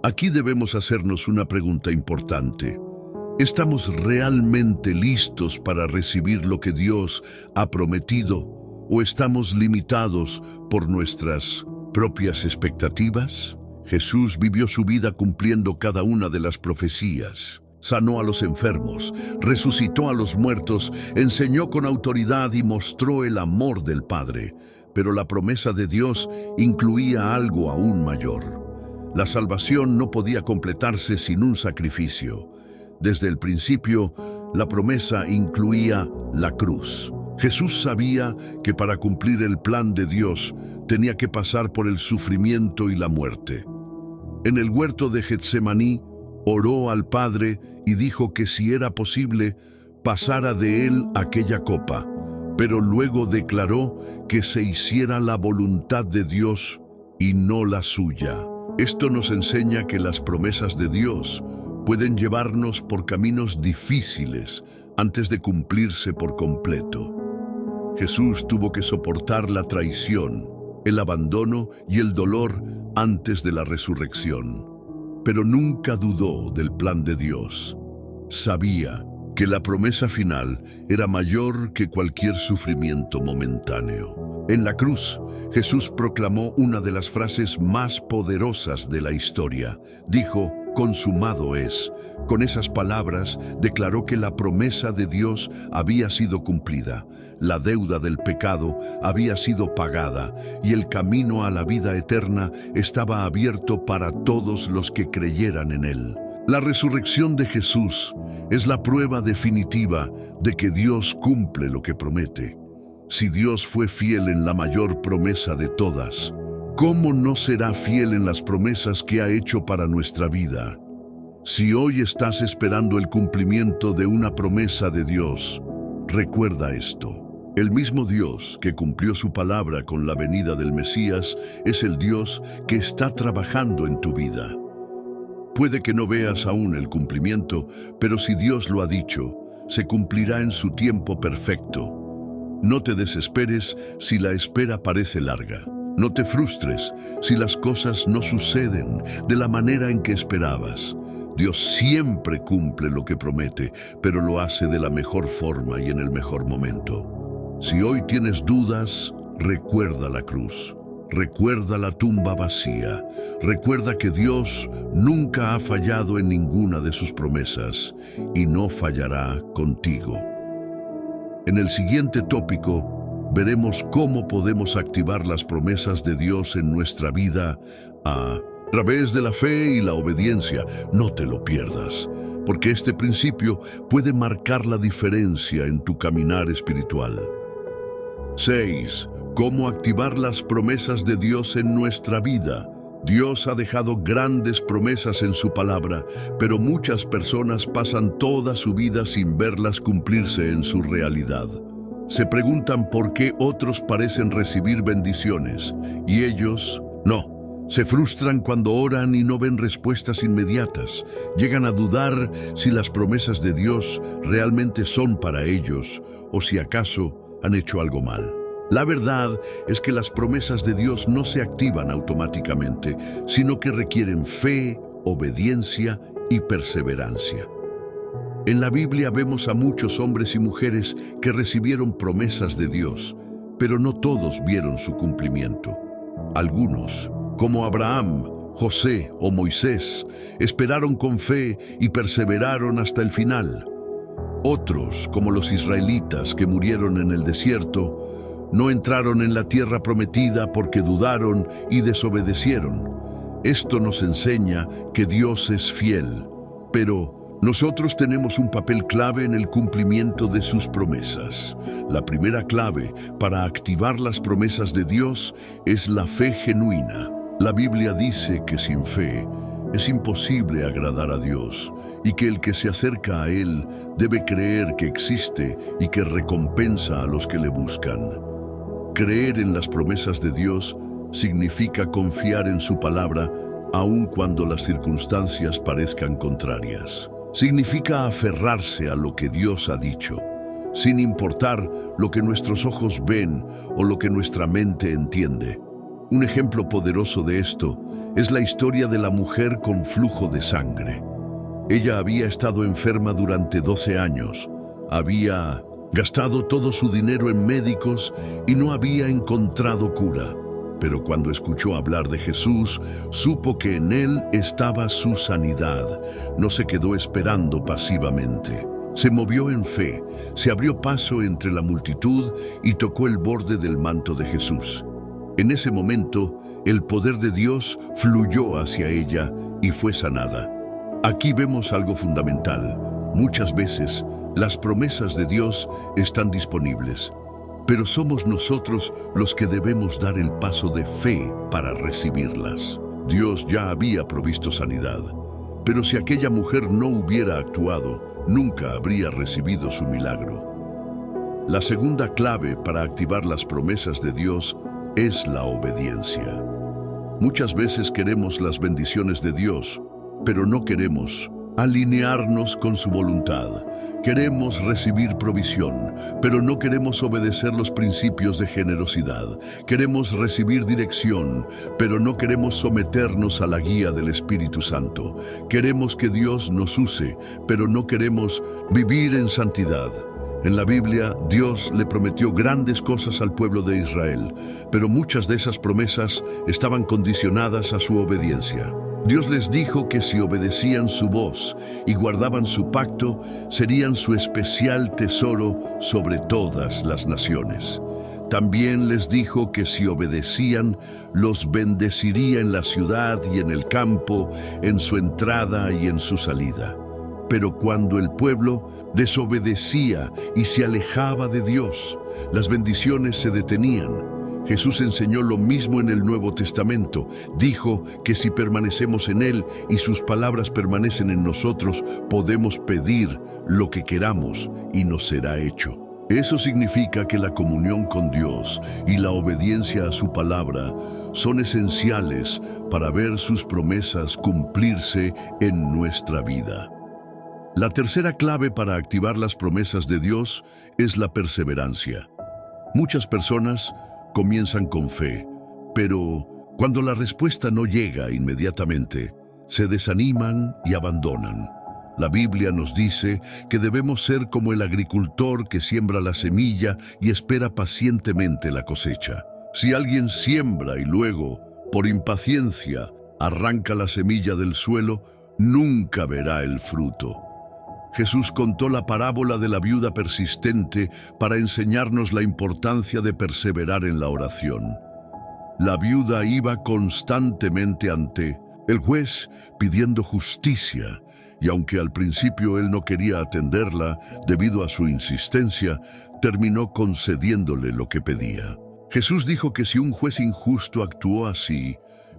Aquí debemos hacernos una pregunta importante. ¿Estamos realmente listos para recibir lo que Dios ha prometido o estamos limitados por nuestras propias expectativas? Jesús vivió su vida cumpliendo cada una de las profecías. Sanó a los enfermos, resucitó a los muertos, enseñó con autoridad y mostró el amor del Padre. Pero la promesa de Dios incluía algo aún mayor. La salvación no podía completarse sin un sacrificio. Desde el principio, la promesa incluía la cruz. Jesús sabía que para cumplir el plan de Dios tenía que pasar por el sufrimiento y la muerte. En el huerto de Getsemaní, oró al Padre y dijo que si era posible, pasara de él aquella copa, pero luego declaró que se hiciera la voluntad de Dios y no la suya. Esto nos enseña que las promesas de Dios pueden llevarnos por caminos difíciles antes de cumplirse por completo. Jesús tuvo que soportar la traición, el abandono y el dolor antes de la resurrección. Pero nunca dudó del plan de Dios. Sabía que la promesa final era mayor que cualquier sufrimiento momentáneo. En la cruz, Jesús proclamó una de las frases más poderosas de la historia. Dijo: consumado es. Con esas palabras declaró que la promesa de Dios había sido cumplida, la deuda del pecado había sido pagada y el camino a la vida eterna estaba abierto para todos los que creyeran en Él. La resurrección de Jesús es la prueba definitiva de que Dios cumple lo que promete. Si Dios fue fiel en la mayor promesa de todas, ¿cómo no será fiel en las promesas que ha hecho para nuestra vida? Si hoy estás esperando el cumplimiento de una promesa de Dios, recuerda esto. El mismo Dios que cumplió su palabra con la venida del Mesías es el Dios que está trabajando en tu vida. Puede que no veas aún el cumplimiento, pero si Dios lo ha dicho, se cumplirá en su tiempo perfecto. No te desesperes si la espera parece larga. No te frustres si las cosas no suceden de la manera en que esperabas. Dios siempre cumple lo que promete, pero lo hace de la mejor forma y en el mejor momento. Si hoy tienes dudas, recuerda la cruz. Recuerda la tumba vacía. Recuerda que Dios nunca ha fallado en ninguna de sus promesas y no fallará contigo. En el siguiente tópico, veremos cómo podemos activar las promesas de Dios en nuestra vida a través de la fe y la obediencia. No te lo pierdas, porque este principio puede marcar la diferencia en tu caminar espiritual. 6. ¿Cómo activar las promesas de Dios en nuestra vida? Dios ha dejado grandes promesas en su palabra, pero muchas personas pasan toda su vida sin verlas cumplirse en su realidad. Se preguntan por qué otros parecen recibir bendiciones y ellos no. Se frustran cuando oran y no ven respuestas inmediatas. Llegan a dudar si las promesas de Dios realmente son para ellos o si acaso han hecho algo mal. La verdad es que las promesas de Dios no se activan automáticamente, sino que requieren fe, obediencia y perseverancia. En la Biblia vemos a muchos hombres y mujeres que recibieron promesas de Dios, pero no todos vieron su cumplimiento. Algunos, como Abraham, José o Moisés, esperaron con fe y perseveraron hasta el final. Otros, como los israelitas que murieron en el desierto, no entraron en la tierra prometida porque dudaron y desobedecieron. Esto nos enseña que Dios es fiel, pero nosotros tenemos un papel clave en el cumplimiento de sus promesas. La primera clave para activar las promesas de Dios es la fe genuina. La Biblia dice que sin fe es imposible agradar a Dios y que el que se acerca a Él debe creer que existe y que recompensa a los que le buscan. Creer en las promesas de Dios significa confiar en su palabra aun cuando las circunstancias parezcan contrarias. Significa aferrarse a lo que Dios ha dicho, sin importar lo que nuestros ojos ven o lo que nuestra mente entiende. Un ejemplo poderoso de esto es la historia de la mujer con flujo de sangre. Ella había estado enferma durante 12 años, había gastado todo su dinero en médicos y no había encontrado cura. Pero cuando escuchó hablar de Jesús, supo que en Él estaba su sanidad. No se quedó esperando pasivamente. Se movió en fe, se abrió paso entre la multitud y tocó el borde del manto de Jesús. En ese momento, el poder de Dios fluyó hacia ella y fue sanada. Aquí vemos algo fundamental. Muchas veces, las promesas de Dios están disponibles, pero somos nosotros los que debemos dar el paso de fe para recibirlas. Dios ya había provisto sanidad, pero si aquella mujer no hubiera actuado, nunca habría recibido su milagro. La segunda clave para activar las promesas de Dios es la obediencia. Muchas veces queremos las bendiciones de Dios, pero no queremos alinearnos con su voluntad. Queremos recibir provisión, pero no queremos obedecer los principios de generosidad. Queremos recibir dirección, pero no queremos someternos a la guía del Espíritu Santo. Queremos que Dios nos use, pero no queremos vivir en santidad. En la Biblia, Dios le prometió grandes cosas al pueblo de Israel, pero muchas de esas promesas estaban condicionadas a su obediencia. Dios les dijo que si obedecían su voz y guardaban su pacto, serían su especial tesoro sobre todas las naciones. También les dijo que si obedecían, los bendeciría en la ciudad y en el campo, en su entrada y en su salida. Pero cuando el pueblo desobedecía y se alejaba de Dios, las bendiciones se detenían. Jesús enseñó lo mismo en el Nuevo Testamento. Dijo que si permanecemos en Él y sus palabras permanecen en nosotros, podemos pedir lo que queramos y nos será hecho. Eso significa que la comunión con Dios y la obediencia a su palabra son esenciales para ver sus promesas cumplirse en nuestra vida. La tercera clave para activar las promesas de Dios es la perseverancia. Muchas personas comienzan con fe, pero cuando la respuesta no llega inmediatamente, se desaniman y abandonan. La Biblia nos dice que debemos ser como el agricultor que siembra la semilla y espera pacientemente la cosecha. Si alguien siembra y luego, por impaciencia, arranca la semilla del suelo, nunca verá el fruto. Jesús contó la parábola de la viuda persistente para enseñarnos la importancia de perseverar en la oración. La viuda iba constantemente ante el juez pidiendo justicia, y aunque al principio él no quería atenderla debido a su insistencia, terminó concediéndole lo que pedía. Jesús dijo que si un juez injusto actuó así,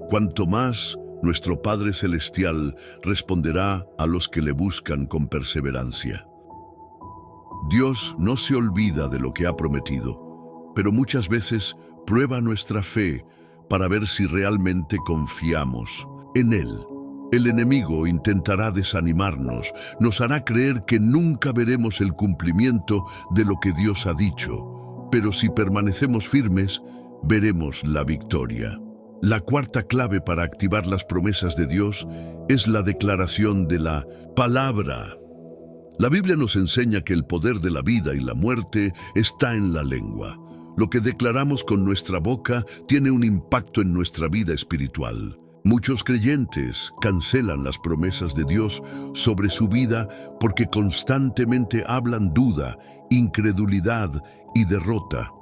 cuanto más nuestro Padre Celestial responderá a los que le buscan con perseverancia. Dios no se olvida de lo que ha prometido, pero muchas veces prueba nuestra fe para ver si realmente confiamos en Él. El enemigo intentará desanimarnos, nos hará creer que nunca veremos el cumplimiento de lo que Dios ha dicho, pero si permanecemos firmes, veremos la victoria. La cuarta clave para activar las promesas de Dios es la declaración de la palabra. La Biblia nos enseña que el poder de la vida y la muerte está en la lengua. Lo que declaramos con nuestra boca tiene un impacto en nuestra vida espiritual. Muchos creyentes cancelan las promesas de Dios sobre su vida porque constantemente hablan duda, incredulidad y derrota.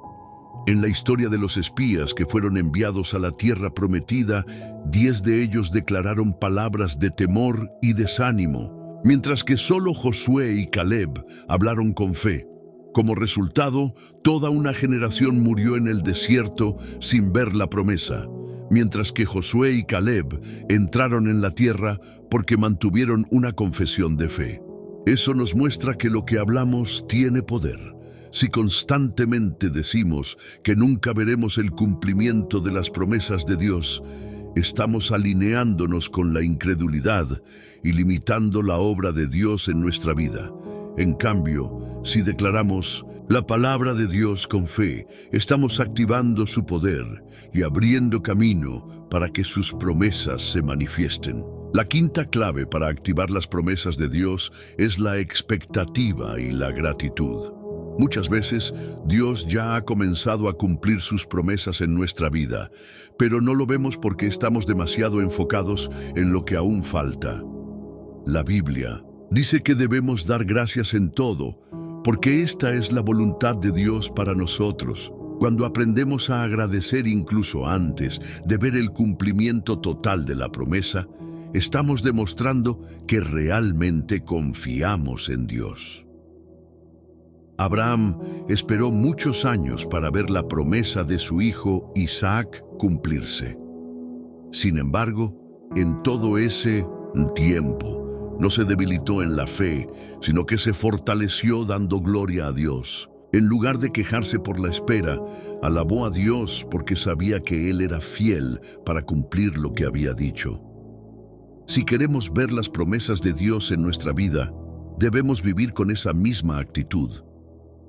En la historia de los espías que fueron enviados a la tierra prometida, 10 de ellos declararon palabras de temor y desánimo, mientras que solo Josué y Caleb hablaron con fe. Como resultado, toda una generación murió en el desierto sin ver la promesa, mientras que Josué y Caleb entraron en la tierra porque mantuvieron una confesión de fe. Eso nos muestra que lo que hablamos tiene poder. Si constantemente decimos que nunca veremos el cumplimiento de las promesas de Dios, estamos alineándonos con la incredulidad y limitando la obra de Dios en nuestra vida. En cambio, si declaramos la palabra de Dios con fe, estamos activando su poder y abriendo camino para que sus promesas se manifiesten. La quinta clave para activar las promesas de Dios es la expectativa y la gratitud. Muchas veces Dios ya ha comenzado a cumplir sus promesas en nuestra vida, pero no lo vemos porque estamos demasiado enfocados en lo que aún falta. La Biblia dice que debemos dar gracias en todo, porque esta es la voluntad de Dios para nosotros. Cuando aprendemos a agradecer incluso antes de ver el cumplimiento total de la promesa, estamos demostrando que realmente confiamos en Dios. Abraham esperó muchos años para ver la promesa de su hijo Isaac cumplirse. Sin embargo, en todo ese tiempo, no se debilitó en la fe, sino que se fortaleció dando gloria a Dios. En lugar de quejarse por la espera, alabó a Dios porque sabía que Él era fiel para cumplir lo que había dicho. Si queremos ver las promesas de Dios en nuestra vida, debemos vivir con esa misma actitud.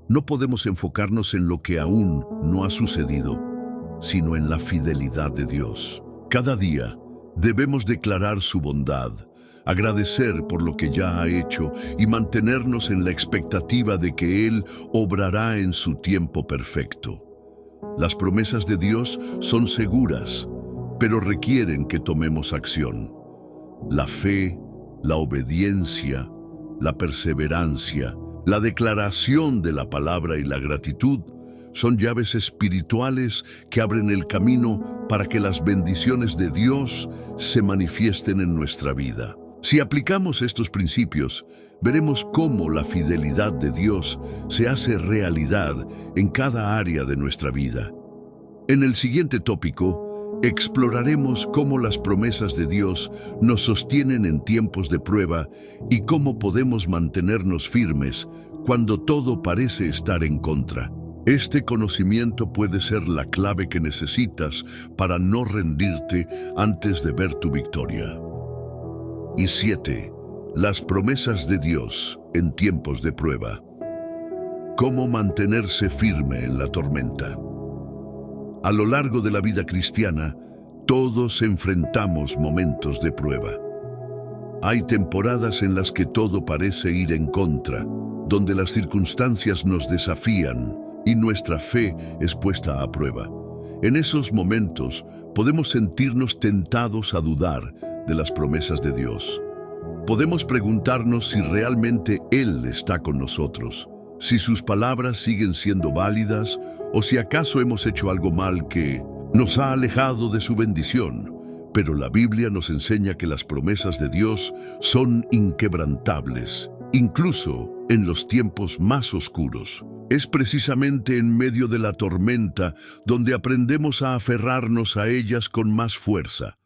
No podemos enfocarnos en lo que aún no ha sucedido, sino en la fidelidad de Dios. Cada día debemos declarar su bondad, agradecer por lo que ya ha hecho y mantenernos en la expectativa de que Él obrará en su tiempo perfecto. Las promesas de Dios son seguras, pero requieren que tomemos acción. La fe, la obediencia, la perseverancia, la declaración de la palabra y la gratitud son llaves espirituales que abren el camino para que las bendiciones de Dios se manifiesten en nuestra vida. Si aplicamos estos principios, veremos cómo la fidelidad de Dios se hace realidad en cada área de nuestra vida. En el siguiente tópico, exploraremos cómo las promesas de Dios nos sostienen en tiempos de prueba y cómo podemos mantenernos firmes cuando todo parece estar en contra. Este conocimiento puede ser la clave que necesitas para no rendirte antes de ver tu victoria. Y 7. Las promesas de Dios en tiempos de prueba. ¿Cómo mantenerse firme en la tormenta? A lo largo de la vida cristiana, todos enfrentamos momentos de prueba. Hay temporadas en las que todo parece ir en contra, donde las circunstancias nos desafían y nuestra fe es puesta a prueba. En esos momentos podemos sentirnos tentados a dudar de las promesas de Dios. Podemos preguntarnos si realmente Él está con nosotros, si sus palabras siguen siendo válidas o si acaso hemos hecho algo mal que nos ha alejado de su bendición. Pero la Biblia nos enseña que las promesas de Dios son inquebrantables, incluso en los tiempos más oscuros. Es precisamente en medio de la tormenta donde aprendemos a aferrarnos a ellas con más fuerza.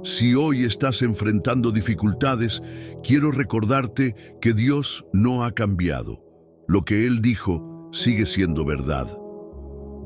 Si hoy estás enfrentando dificultades, quiero recordarte que Dios no ha cambiado. Lo que Él dijo sigue siendo verdad.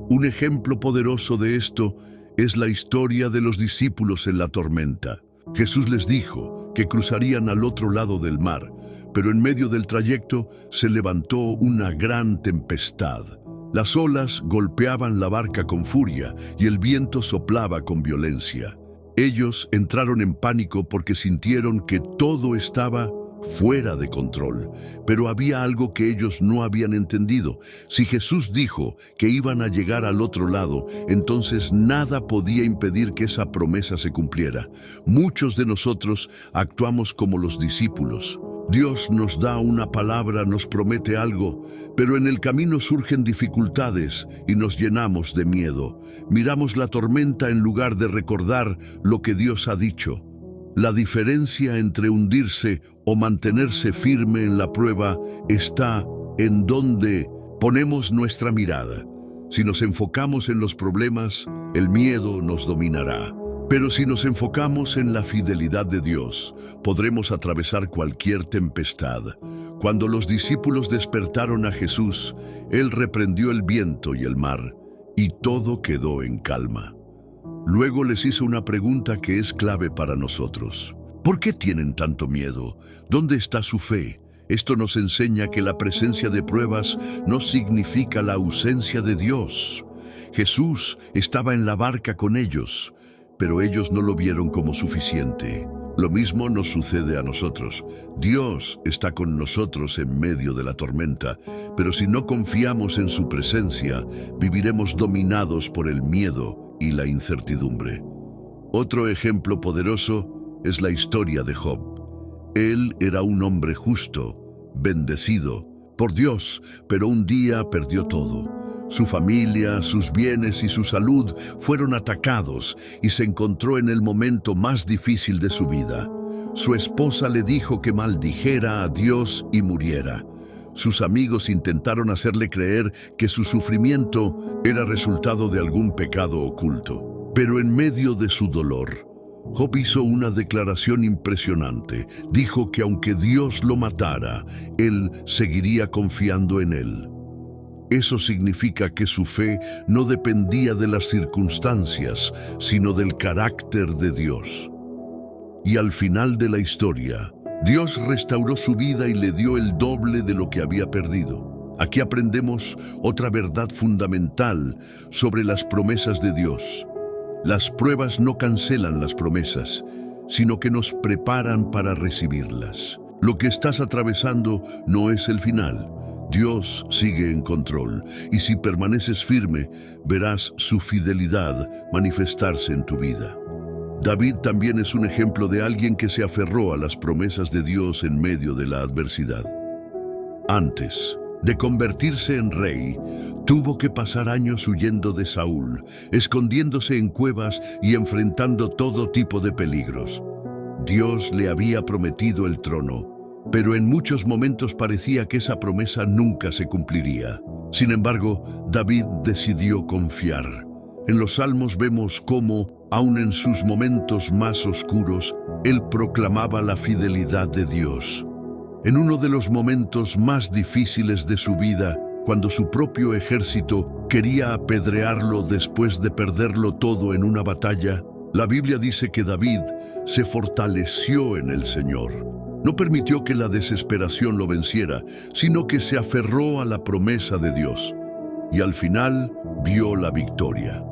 Un ejemplo poderoso de esto es la historia de los discípulos en la tormenta. Jesús les dijo que cruzarían al otro lado del mar, pero en medio del trayecto se levantó una gran tempestad. Las olas golpeaban la barca con furia y el viento soplaba con violencia. Ellos entraron en pánico porque sintieron que todo estaba fuera de control, pero había algo que ellos no habían entendido. Si Jesús dijo que iban a llegar al otro lado, entonces nada podía impedir que esa promesa se cumpliera. Muchos de nosotros actuamos como los discípulos. Dios nos da una palabra, nos promete algo, pero en el camino surgen dificultades y nos llenamos de miedo. Miramos la tormenta en lugar de recordar lo que Dios ha dicho. La diferencia entre hundirse o mantenerse firme en la prueba está en dónde ponemos nuestra mirada. Si nos enfocamos en los problemas, el miedo nos dominará. Pero si nos enfocamos en la fidelidad de Dios, podremos atravesar cualquier tempestad. Cuando los discípulos despertaron a Jesús, Él reprendió el viento y el mar, y todo quedó en calma. Luego les hizo una pregunta que es clave para nosotros. ¿Por qué tienen tanto miedo? ¿Dónde está su fe? Esto nos enseña que la presencia de pruebas no significa la ausencia de Dios. Jesús estaba en la barca con ellos, pero ellos no lo vieron como suficiente. Lo mismo nos sucede a nosotros. Dios está con nosotros en medio de la tormenta, pero si no confiamos en su presencia, viviremos dominados por el miedo y la incertidumbre. Otro ejemplo poderoso es la historia de Job. Él era un hombre justo, bendecido por Dios, pero un día perdió todo. Su familia, sus bienes y su salud fueron atacados y se encontró en el momento más difícil de su vida. Su esposa le dijo que maldijera a Dios y muriera. Sus amigos intentaron hacerle creer que su sufrimiento era resultado de algún pecado oculto. Pero en medio de su dolor, Job hizo una declaración impresionante. Dijo que aunque Dios lo matara, él seguiría confiando en él. Eso significa que su fe no dependía de las circunstancias, sino del carácter de Dios. Y al final de la historia, Dios restauró su vida y le dio el doble de lo que había perdido. Aquí aprendemos otra verdad fundamental sobre las promesas de Dios. Las pruebas no cancelan las promesas, sino que nos preparan para recibirlas. Lo que estás atravesando no es el final. Dios sigue en control, y si permaneces firme, verás su fidelidad manifestarse en tu vida. David también es un ejemplo de alguien que se aferró a las promesas de Dios en medio de la adversidad. Antes de convertirse en rey, tuvo que pasar años huyendo de Saúl, escondiéndose en cuevas y enfrentando todo tipo de peligros. Dios le había prometido el trono, pero en muchos momentos parecía que esa promesa nunca se cumpliría. Sin embargo, David decidió confiar. En los Salmos vemos cómo, aun en sus momentos más oscuros, él proclamaba la fidelidad de Dios. En uno de los momentos más difíciles de su vida, cuando su propio ejército quería apedrearlo después de perderlo todo en una batalla, la Biblia dice que David se fortaleció en el Señor. No permitió que la desesperación lo venciera, sino que se aferró a la promesa de Dios. Y al final vio la victoria.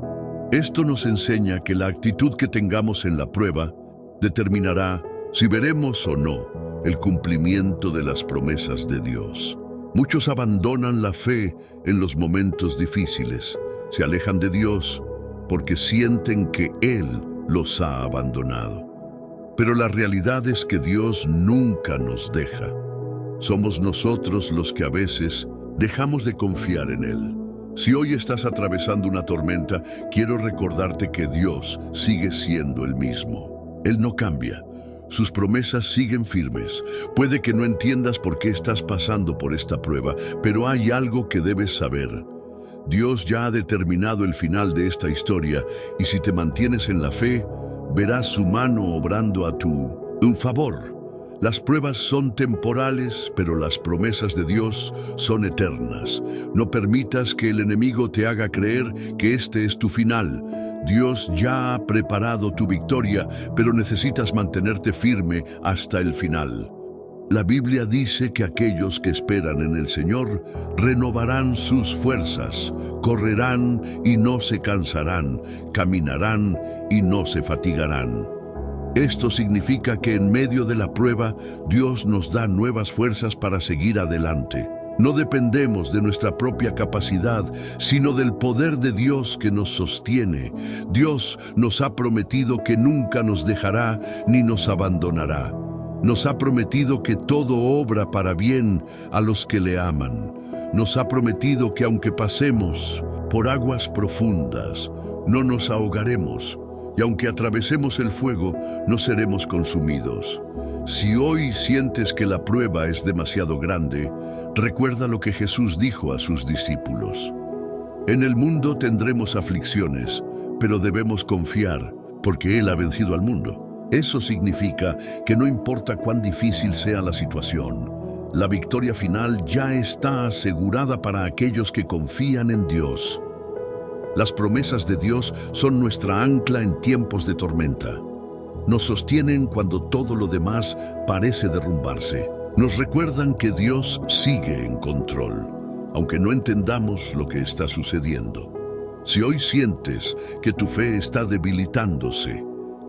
Esto nos enseña que la actitud que tengamos en la prueba determinará si veremos o no el cumplimiento de las promesas de Dios. Muchos abandonan la fe en los momentos difíciles. Se alejan de Dios porque sienten que Él los ha abandonado. Pero la realidad es que Dios nunca nos deja. Somos nosotros los que a veces dejamos de confiar en Él. Si hoy estás atravesando una tormenta, quiero recordarte que Dios sigue siendo el mismo. Él no cambia. Sus promesas siguen firmes. Puede que no entiendas por qué estás pasando por esta prueba, pero hay algo que debes saber. Dios ya ha determinado el final de esta historia, y si te mantienes en la fe, verás su mano obrando a tu favor. Las pruebas son temporales, pero las promesas de Dios son eternas. No permitas que el enemigo te haga creer que este es tu final. Dios ya ha preparado tu victoria, pero necesitas mantenerte firme hasta el final. La Biblia dice que aquellos que esperan en el Señor renovarán sus fuerzas, correrán y no se cansarán, caminarán y no se fatigarán. Esto significa que en medio de la prueba, Dios nos da nuevas fuerzas para seguir adelante. No dependemos de nuestra propia capacidad, sino del poder de Dios que nos sostiene. Dios nos ha prometido que nunca nos dejará ni nos abandonará. Nos ha prometido que todo obra para bien a los que le aman. Nos ha prometido que aunque pasemos por aguas profundas, no nos ahogaremos, y aunque atravesemos el fuego, no seremos consumidos. Si hoy sientes que la prueba es demasiado grande, recuerda lo que Jesús dijo a sus discípulos. En el mundo tendremos aflicciones, pero debemos confiar, porque Él ha vencido al mundo. Eso significa que no importa cuán difícil sea la situación, la victoria final ya está asegurada para aquellos que confían en Dios. Las promesas de Dios son nuestra ancla en tiempos de tormenta. Nos sostienen cuando todo lo demás parece derrumbarse. Nos recuerdan que Dios sigue en control, aunque no entendamos lo que está sucediendo. Si hoy sientes que tu fe está debilitándose,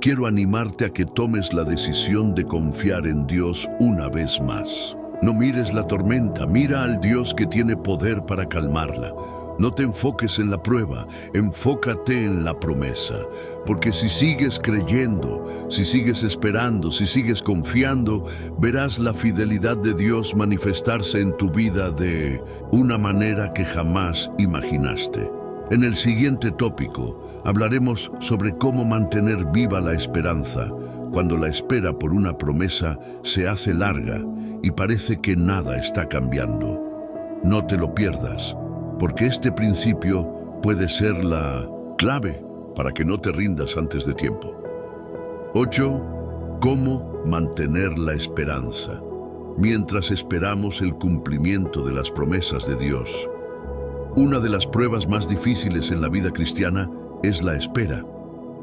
quiero animarte a que tomes la decisión de confiar en Dios una vez más. No mires la tormenta, mira al Dios que tiene poder para calmarla. No te enfoques en la prueba, enfócate en la promesa. Porque si sigues creyendo, si sigues esperando, si sigues confiando, verás la fidelidad de Dios manifestarse en tu vida de una manera que jamás imaginaste. En el siguiente tópico hablaremos sobre cómo mantener viva la esperanza cuando la espera por una promesa se hace larga y parece que nada está cambiando. No te lo pierdas, porque este principio puede ser la clave para que no te rindas antes de tiempo. 8. ¿Cómo mantener la esperanza? Mientras esperamos el cumplimiento de las promesas de Dios. Una de las pruebas más difíciles en la vida cristiana es la espera.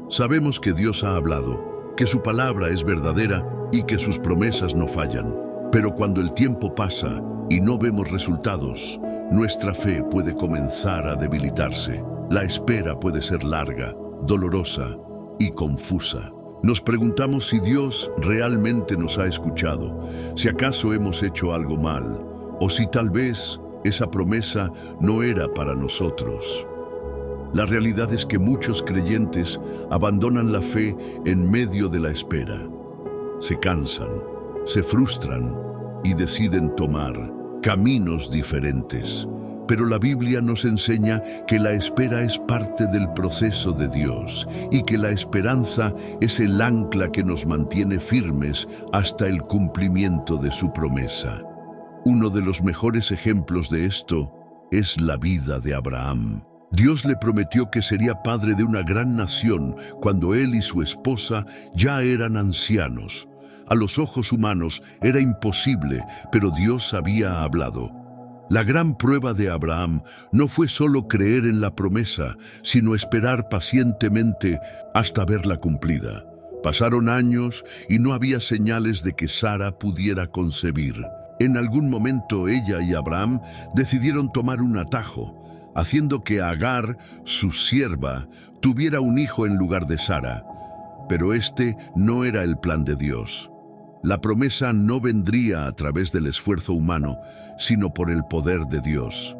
Sabemos que Dios ha hablado, que su palabra es verdadera y que sus promesas no fallan. Pero cuando el tiempo pasa y no vemos resultados, nuestra fe puede comenzar a debilitarse. La espera puede ser larga, dolorosa y confusa. Nos preguntamos si Dios realmente nos ha escuchado, si acaso hemos hecho algo mal, o si tal vez esa promesa no era para nosotros. La realidad es que muchos creyentes abandonan la fe en medio de la espera. Se cansan, se frustran y deciden tomar caminos diferentes. Pero la Biblia nos enseña que la espera es parte del proceso de Dios y que la esperanza es el ancla que nos mantiene firmes hasta el cumplimiento de su promesa. Uno de los mejores ejemplos de esto es la vida de Abraham. Dios le prometió que sería padre de una gran nación cuando él y su esposa ya eran ancianos. A los ojos humanos era imposible, pero Dios había hablado. La gran prueba de Abraham no fue solo creer en la promesa, sino esperar pacientemente hasta verla cumplida. Pasaron años y no había señales de que Sara pudiera concebir. En algún momento ella y Abraham decidieron tomar un atajo, haciendo que Agar, su sierva, tuviera un hijo en lugar de Sara. Pero este no era el plan de Dios. La promesa no vendría a través del esfuerzo humano, sino por el poder de Dios.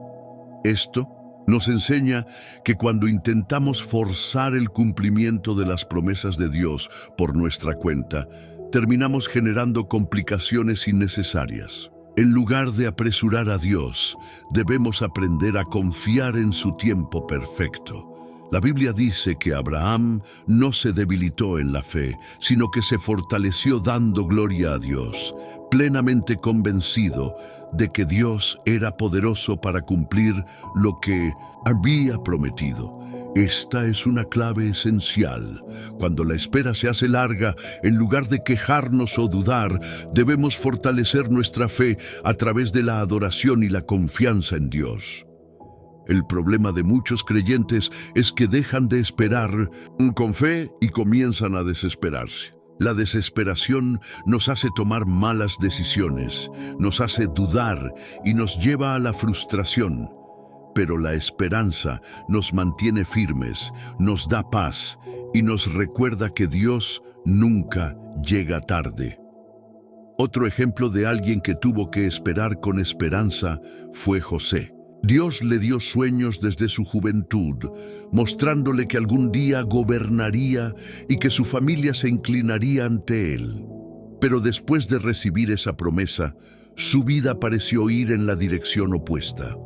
Esto nos enseña que cuando intentamos forzar el cumplimiento de las promesas de Dios por nuestra cuenta, terminamos generando complicaciones innecesarias. En lugar de apresurar a Dios, debemos aprender a confiar en su tiempo perfecto. La Biblia dice que Abraham no se debilitó en la fe, sino que se fortaleció dando gloria a Dios, plenamente convencido de que Dios era poderoso para cumplir lo que había prometido. Esta es una clave esencial. Cuando la espera se hace larga, en lugar de quejarnos o dudar, debemos fortalecer nuestra fe a través de la adoración y la confianza en Dios. El problema de muchos creyentes es que dejan de esperar con fe y comienzan a desesperarse. La desesperación nos hace tomar malas decisiones, nos hace dudar y nos lleva a la frustración. Pero la esperanza nos mantiene firmes, nos da paz y nos recuerda que Dios nunca llega tarde. Otro ejemplo de alguien que tuvo que esperar con esperanza fue José. Dios le dio sueños desde su juventud, mostrándole que algún día gobernaría y que su familia se inclinaría ante él. Pero después de recibir esa promesa, su vida pareció ir en la dirección opuesta.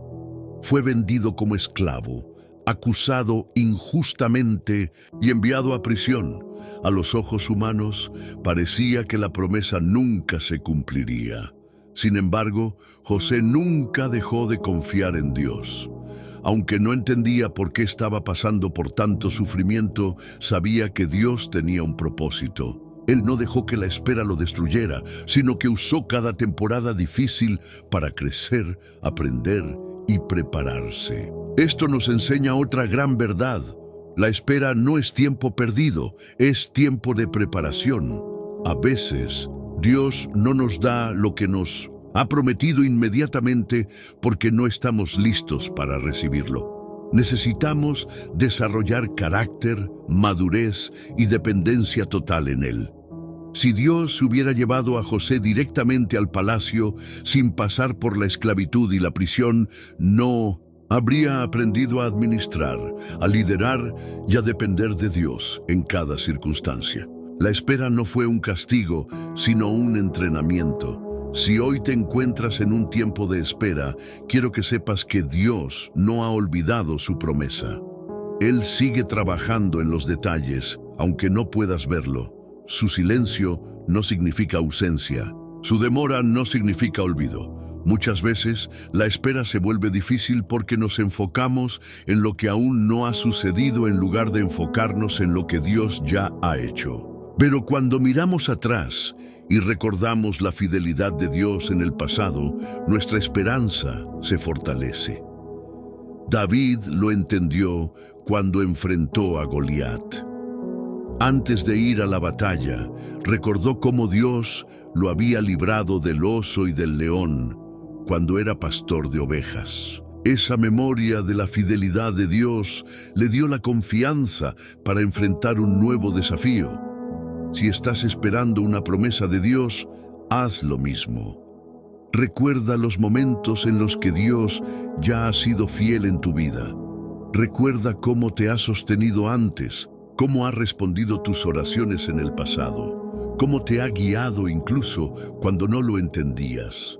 Fue vendido como esclavo, acusado injustamente y enviado a prisión. A los ojos humanos, parecía que la promesa nunca se cumpliría. Sin embargo, José nunca dejó de confiar en Dios. Aunque no entendía por qué estaba pasando por tanto sufrimiento, sabía que Dios tenía un propósito. Él no dejó que la espera lo destruyera, sino que usó cada temporada difícil para crecer, aprender y prepararse. Esto nos enseña otra gran verdad. La espera no es tiempo perdido, es tiempo de preparación. A veces, Dios no nos da lo que nos ha prometido inmediatamente porque no estamos listos para recibirlo. Necesitamos desarrollar carácter, madurez y dependencia total en Él. Si Dios hubiera llevado a José directamente al palacio sin pasar por la esclavitud y la prisión, no habría aprendido a administrar, a liderar y a depender de Dios en cada circunstancia. La espera no fue un castigo, sino un entrenamiento. Si hoy te encuentras en un tiempo de espera, quiero que sepas que Dios no ha olvidado su promesa. Él sigue trabajando en los detalles, aunque no puedas verlo. Su silencio no significa ausencia. Su demora no significa olvido. Muchas veces la espera se vuelve difícil porque nos enfocamos en lo que aún no ha sucedido en lugar de enfocarnos en lo que Dios ya ha hecho. Pero cuando miramos atrás y recordamos la fidelidad de Dios en el pasado, nuestra esperanza se fortalece. David lo entendió cuando enfrentó a Goliat. Antes de ir a la batalla, recordó cómo Dios lo había librado del oso y del león cuando era pastor de ovejas. Esa memoria de la fidelidad de Dios le dio la confianza para enfrentar un nuevo desafío. Si estás esperando una promesa de Dios, haz lo mismo. Recuerda los momentos en los que Dios ya ha sido fiel en tu vida. Recuerda cómo te ha sostenido antes, cómo ha respondido tus oraciones en el pasado, cómo te ha guiado incluso cuando no lo entendías.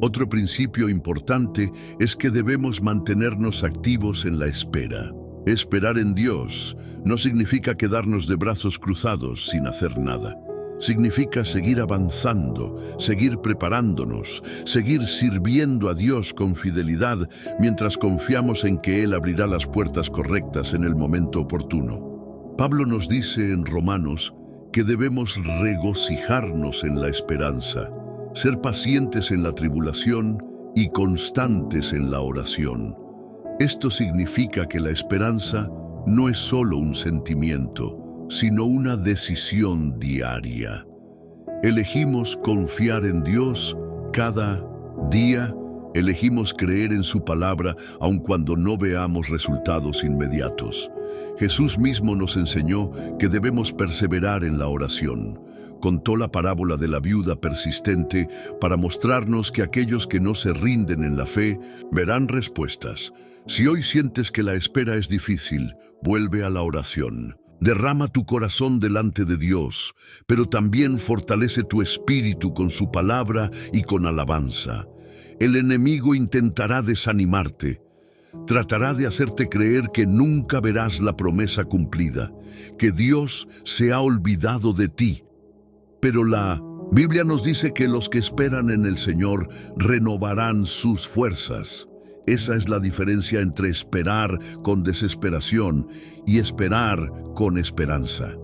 Otro principio importante es que debemos mantenernos activos en la espera. Esperar en Dios no significa quedarnos de brazos cruzados sin hacer nada. Significa seguir avanzando, seguir preparándonos, seguir sirviendo a Dios con fidelidad mientras confiamos en que Él abrirá las puertas correctas en el momento oportuno. Pablo nos dice en Romanos que debemos regocijarnos en la esperanza, ser pacientes en la tribulación y constantes en la oración. Esto significa que la esperanza no es solo un sentimiento, sino una decisión diaria. Elegimos confiar en Dios cada día, elegimos creer en su palabra aun cuando no veamos resultados inmediatos. Jesús mismo nos enseñó que debemos perseverar en la oración. Contó la parábola de la viuda persistente para mostrarnos que aquellos que no se rinden en la fe verán respuestas. Si hoy sientes que la espera es difícil, vuelve a la oración. Derrama tu corazón delante de Dios, pero también fortalece tu espíritu con su palabra y con alabanza. El enemigo intentará desanimarte. Tratará de hacerte creer que nunca verás la promesa cumplida, que Dios se ha olvidado de ti. Pero la Biblia nos dice que los que esperan en el Señor renovarán sus fuerzas. Esa es la diferencia entre esperar con desesperación y esperar con esperanza.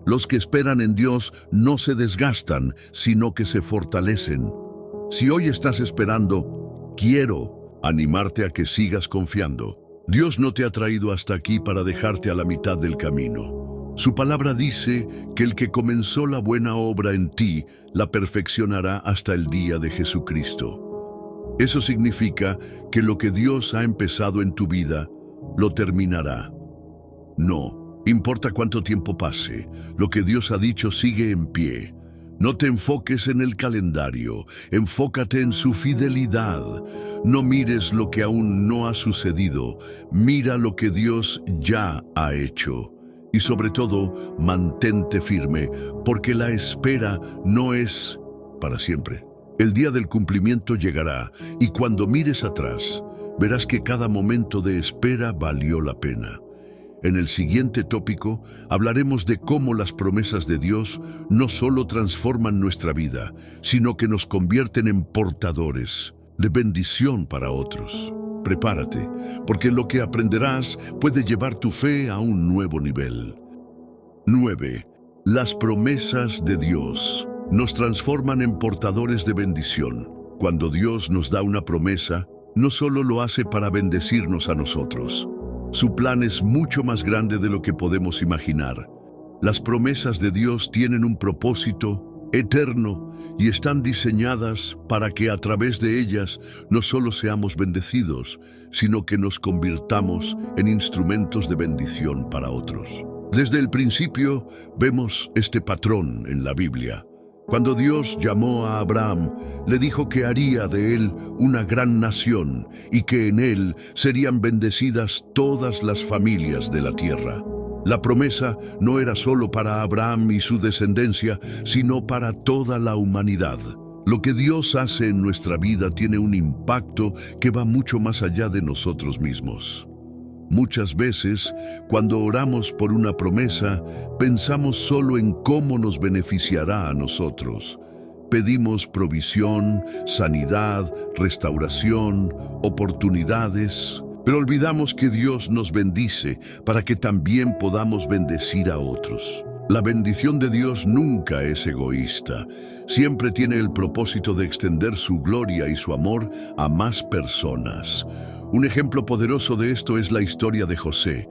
Los que esperan en Dios no se desgastan, sino que se fortalecen. Si hoy estás esperando, quiero animarte a que sigas confiando. Dios no te ha traído hasta aquí para dejarte a la mitad del camino. Su palabra dice que el que comenzó la buena obra en ti, la perfeccionará hasta el día de Jesucristo. Eso significa que lo que Dios ha empezado en tu vida, lo terminará. No importa cuánto tiempo pase, lo que Dios ha dicho sigue en pie. No te enfoques en el calendario, enfócate en su fidelidad. No mires lo que aún no ha sucedido, mira lo que Dios ya ha hecho. Y sobre todo, mantente firme, porque la espera no es para siempre. El día del cumplimiento llegará, y cuando mires atrás, verás que cada momento de espera valió la pena. En el siguiente tópico hablaremos de cómo las promesas de Dios no solo transforman nuestra vida, sino que nos convierten en portadores de bendición para otros. Prepárate, porque lo que aprenderás puede llevar tu fe a un nuevo nivel. 9. Las promesas de Dios nos transforman en portadores de bendición. Cuando Dios nos da una promesa, no solo lo hace para bendecirnos a nosotros. Su plan es mucho más grande de lo que podemos imaginar. Las promesas de Dios tienen un propósito eterno y están diseñadas para que a través de ellas no solo seamos bendecidos, sino que nos convirtamos en instrumentos de bendición para otros. Desde el principio vemos este patrón en la Biblia. Cuando Dios llamó a Abraham, le dijo que haría de él una gran nación y que en él serían bendecidas todas las familias de la tierra. La promesa no era solo para Abraham y su descendencia, sino para toda la humanidad. Lo que Dios hace en nuestra vida tiene un impacto que va mucho más allá de nosotros mismos. Muchas veces, cuando oramos por una promesa, pensamos solo en cómo nos beneficiará a nosotros. Pedimos provisión, sanidad, restauración, oportunidades, pero olvidamos que Dios nos bendice para que también podamos bendecir a otros. La bendición de Dios nunca es egoísta. Siempre tiene el propósito de extender su gloria y su amor a más personas. Un ejemplo poderoso de esto es la historia de José.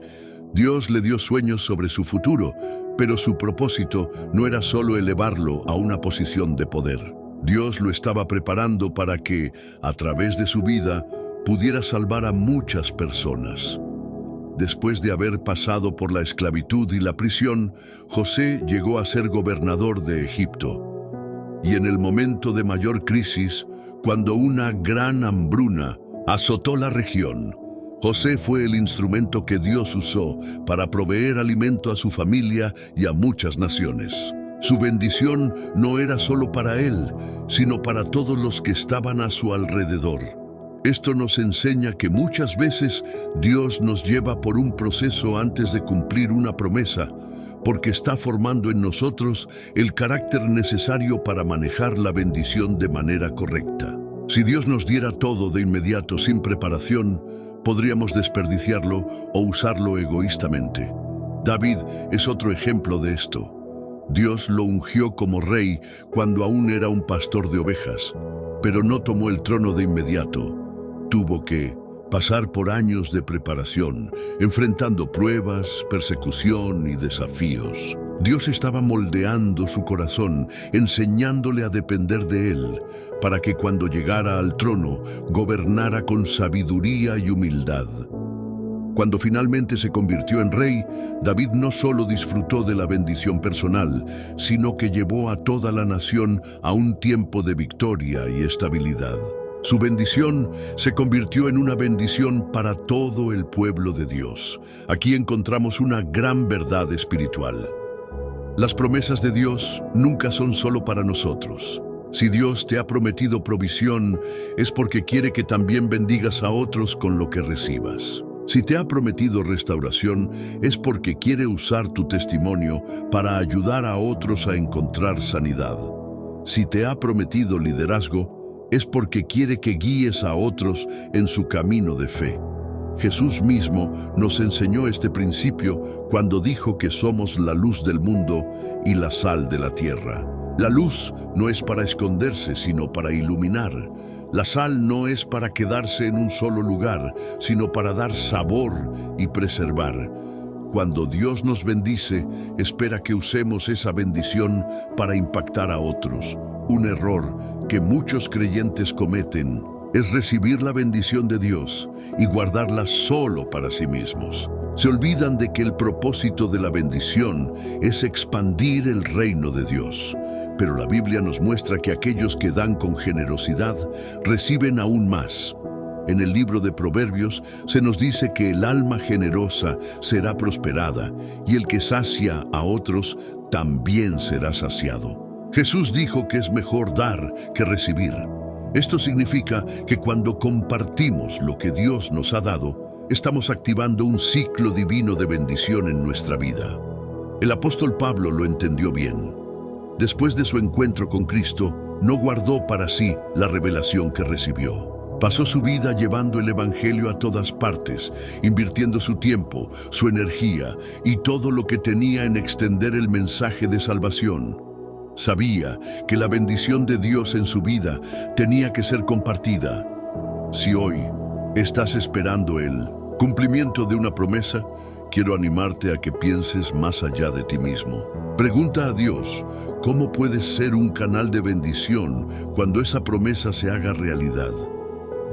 Dios le dio sueños sobre su futuro, pero su propósito no era solo elevarlo a una posición de poder. Dios lo estaba preparando para que, a través de su vida, pudiera salvar a muchas personas. Después de haber pasado por la esclavitud y la prisión, José llegó a ser gobernador de Egipto. Y en el momento de mayor crisis, cuando una gran hambruna azotó la región, José fue el instrumento que Dios usó para proveer alimento a su familia y a muchas naciones. Su bendición no era solo para él, sino para todos los que estaban a su alrededor. Esto nos enseña que muchas veces Dios nos lleva por un proceso antes de cumplir una promesa, porque está formando en nosotros el carácter necesario para manejar la bendición de manera correcta. Si Dios nos diera todo de inmediato sin preparación, podríamos desperdiciarlo o usarlo egoístamente. David es otro ejemplo de esto. Dios lo ungió como rey cuando aún era un pastor de ovejas, pero no tomó el trono de inmediato. Tuvo que pasar por años de preparación, enfrentando pruebas, persecución y desafíos. Dios estaba moldeando su corazón, enseñándole a depender de él, para que cuando llegara al trono, gobernara con sabiduría y humildad. Cuando finalmente se convirtió en rey, David no solo disfrutó de la bendición personal, sino que llevó a toda la nación a un tiempo de victoria y estabilidad. Su bendición se convirtió en una bendición para todo el pueblo de Dios. Aquí encontramos una gran verdad espiritual. Las promesas de Dios nunca son solo para nosotros. Si Dios te ha prometido provisión, es porque quiere que también bendigas a otros con lo que recibas. Si te ha prometido restauración, es porque quiere usar tu testimonio para ayudar a otros a encontrar sanidad. Si te ha prometido liderazgo, es porque quiere que guíes a otros en su camino de fe. Jesús mismo nos enseñó este principio cuando dijo que somos la luz del mundo y la sal de la tierra. La luz no es para esconderse, sino para iluminar. La sal no es para quedarse en un solo lugar, sino para dar sabor y preservar. Cuando Dios nos bendice, espera que usemos esa bendición para impactar a otros. Un error que muchos creyentes cometen es recibir la bendición de Dios y guardarla solo para sí mismos. Se olvidan de que el propósito de la bendición es expandir el reino de Dios. Pero la Biblia nos muestra que aquellos que dan con generosidad reciben aún más. En el libro de Proverbios se nos dice que el alma generosa será prosperada y el que sacia a otros también será saciado. Jesús dijo que es mejor dar que recibir. Esto significa que cuando compartimos lo que Dios nos ha dado, estamos activando un ciclo divino de bendición en nuestra vida. El apóstol Pablo lo entendió bien. Después de su encuentro con Cristo, no guardó para sí la revelación que recibió. Pasó su vida llevando el Evangelio a todas partes, invirtiendo su tiempo, su energía y todo lo que tenía en extender el mensaje de salvación. Sabía que la bendición de Dios en su vida tenía que ser compartida. Si hoy estás esperando el cumplimiento de una promesa, quiero animarte a que pienses más allá de ti mismo. Pregunta a Dios, ¿cómo puedes ser un canal de bendición cuando esa promesa se haga realidad?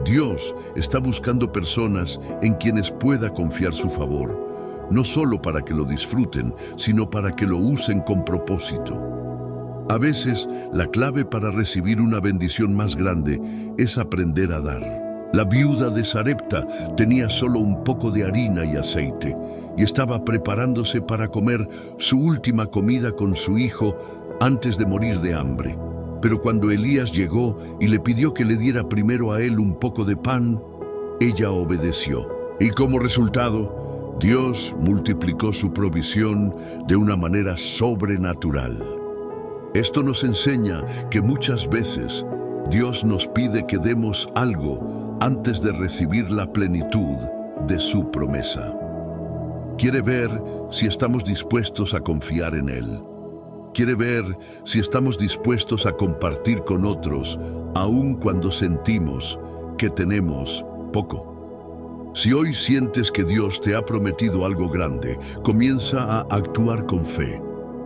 Dios está buscando personas en quienes pueda confiar su favor, no solo para que lo disfruten, sino para que lo usen con propósito. A veces, la clave para recibir una bendición más grande es aprender a dar. La viuda de Sarepta tenía solo un poco de harina y aceite y estaba preparándose para comer su última comida con su hijo antes de morir de hambre. Pero cuando Elías llegó y le pidió que le diera primero a él un poco de pan, ella obedeció. Y como resultado, Dios multiplicó su provisión de una manera sobrenatural. Esto nos enseña que muchas veces Dios nos pide que demos algo antes de recibir la plenitud de su promesa. Quiere ver si estamos dispuestos a confiar en Él. Quiere ver si estamos dispuestos a compartir con otros, aun cuando sentimos que tenemos poco. Si hoy sientes que Dios te ha prometido algo grande, comienza a actuar con fe.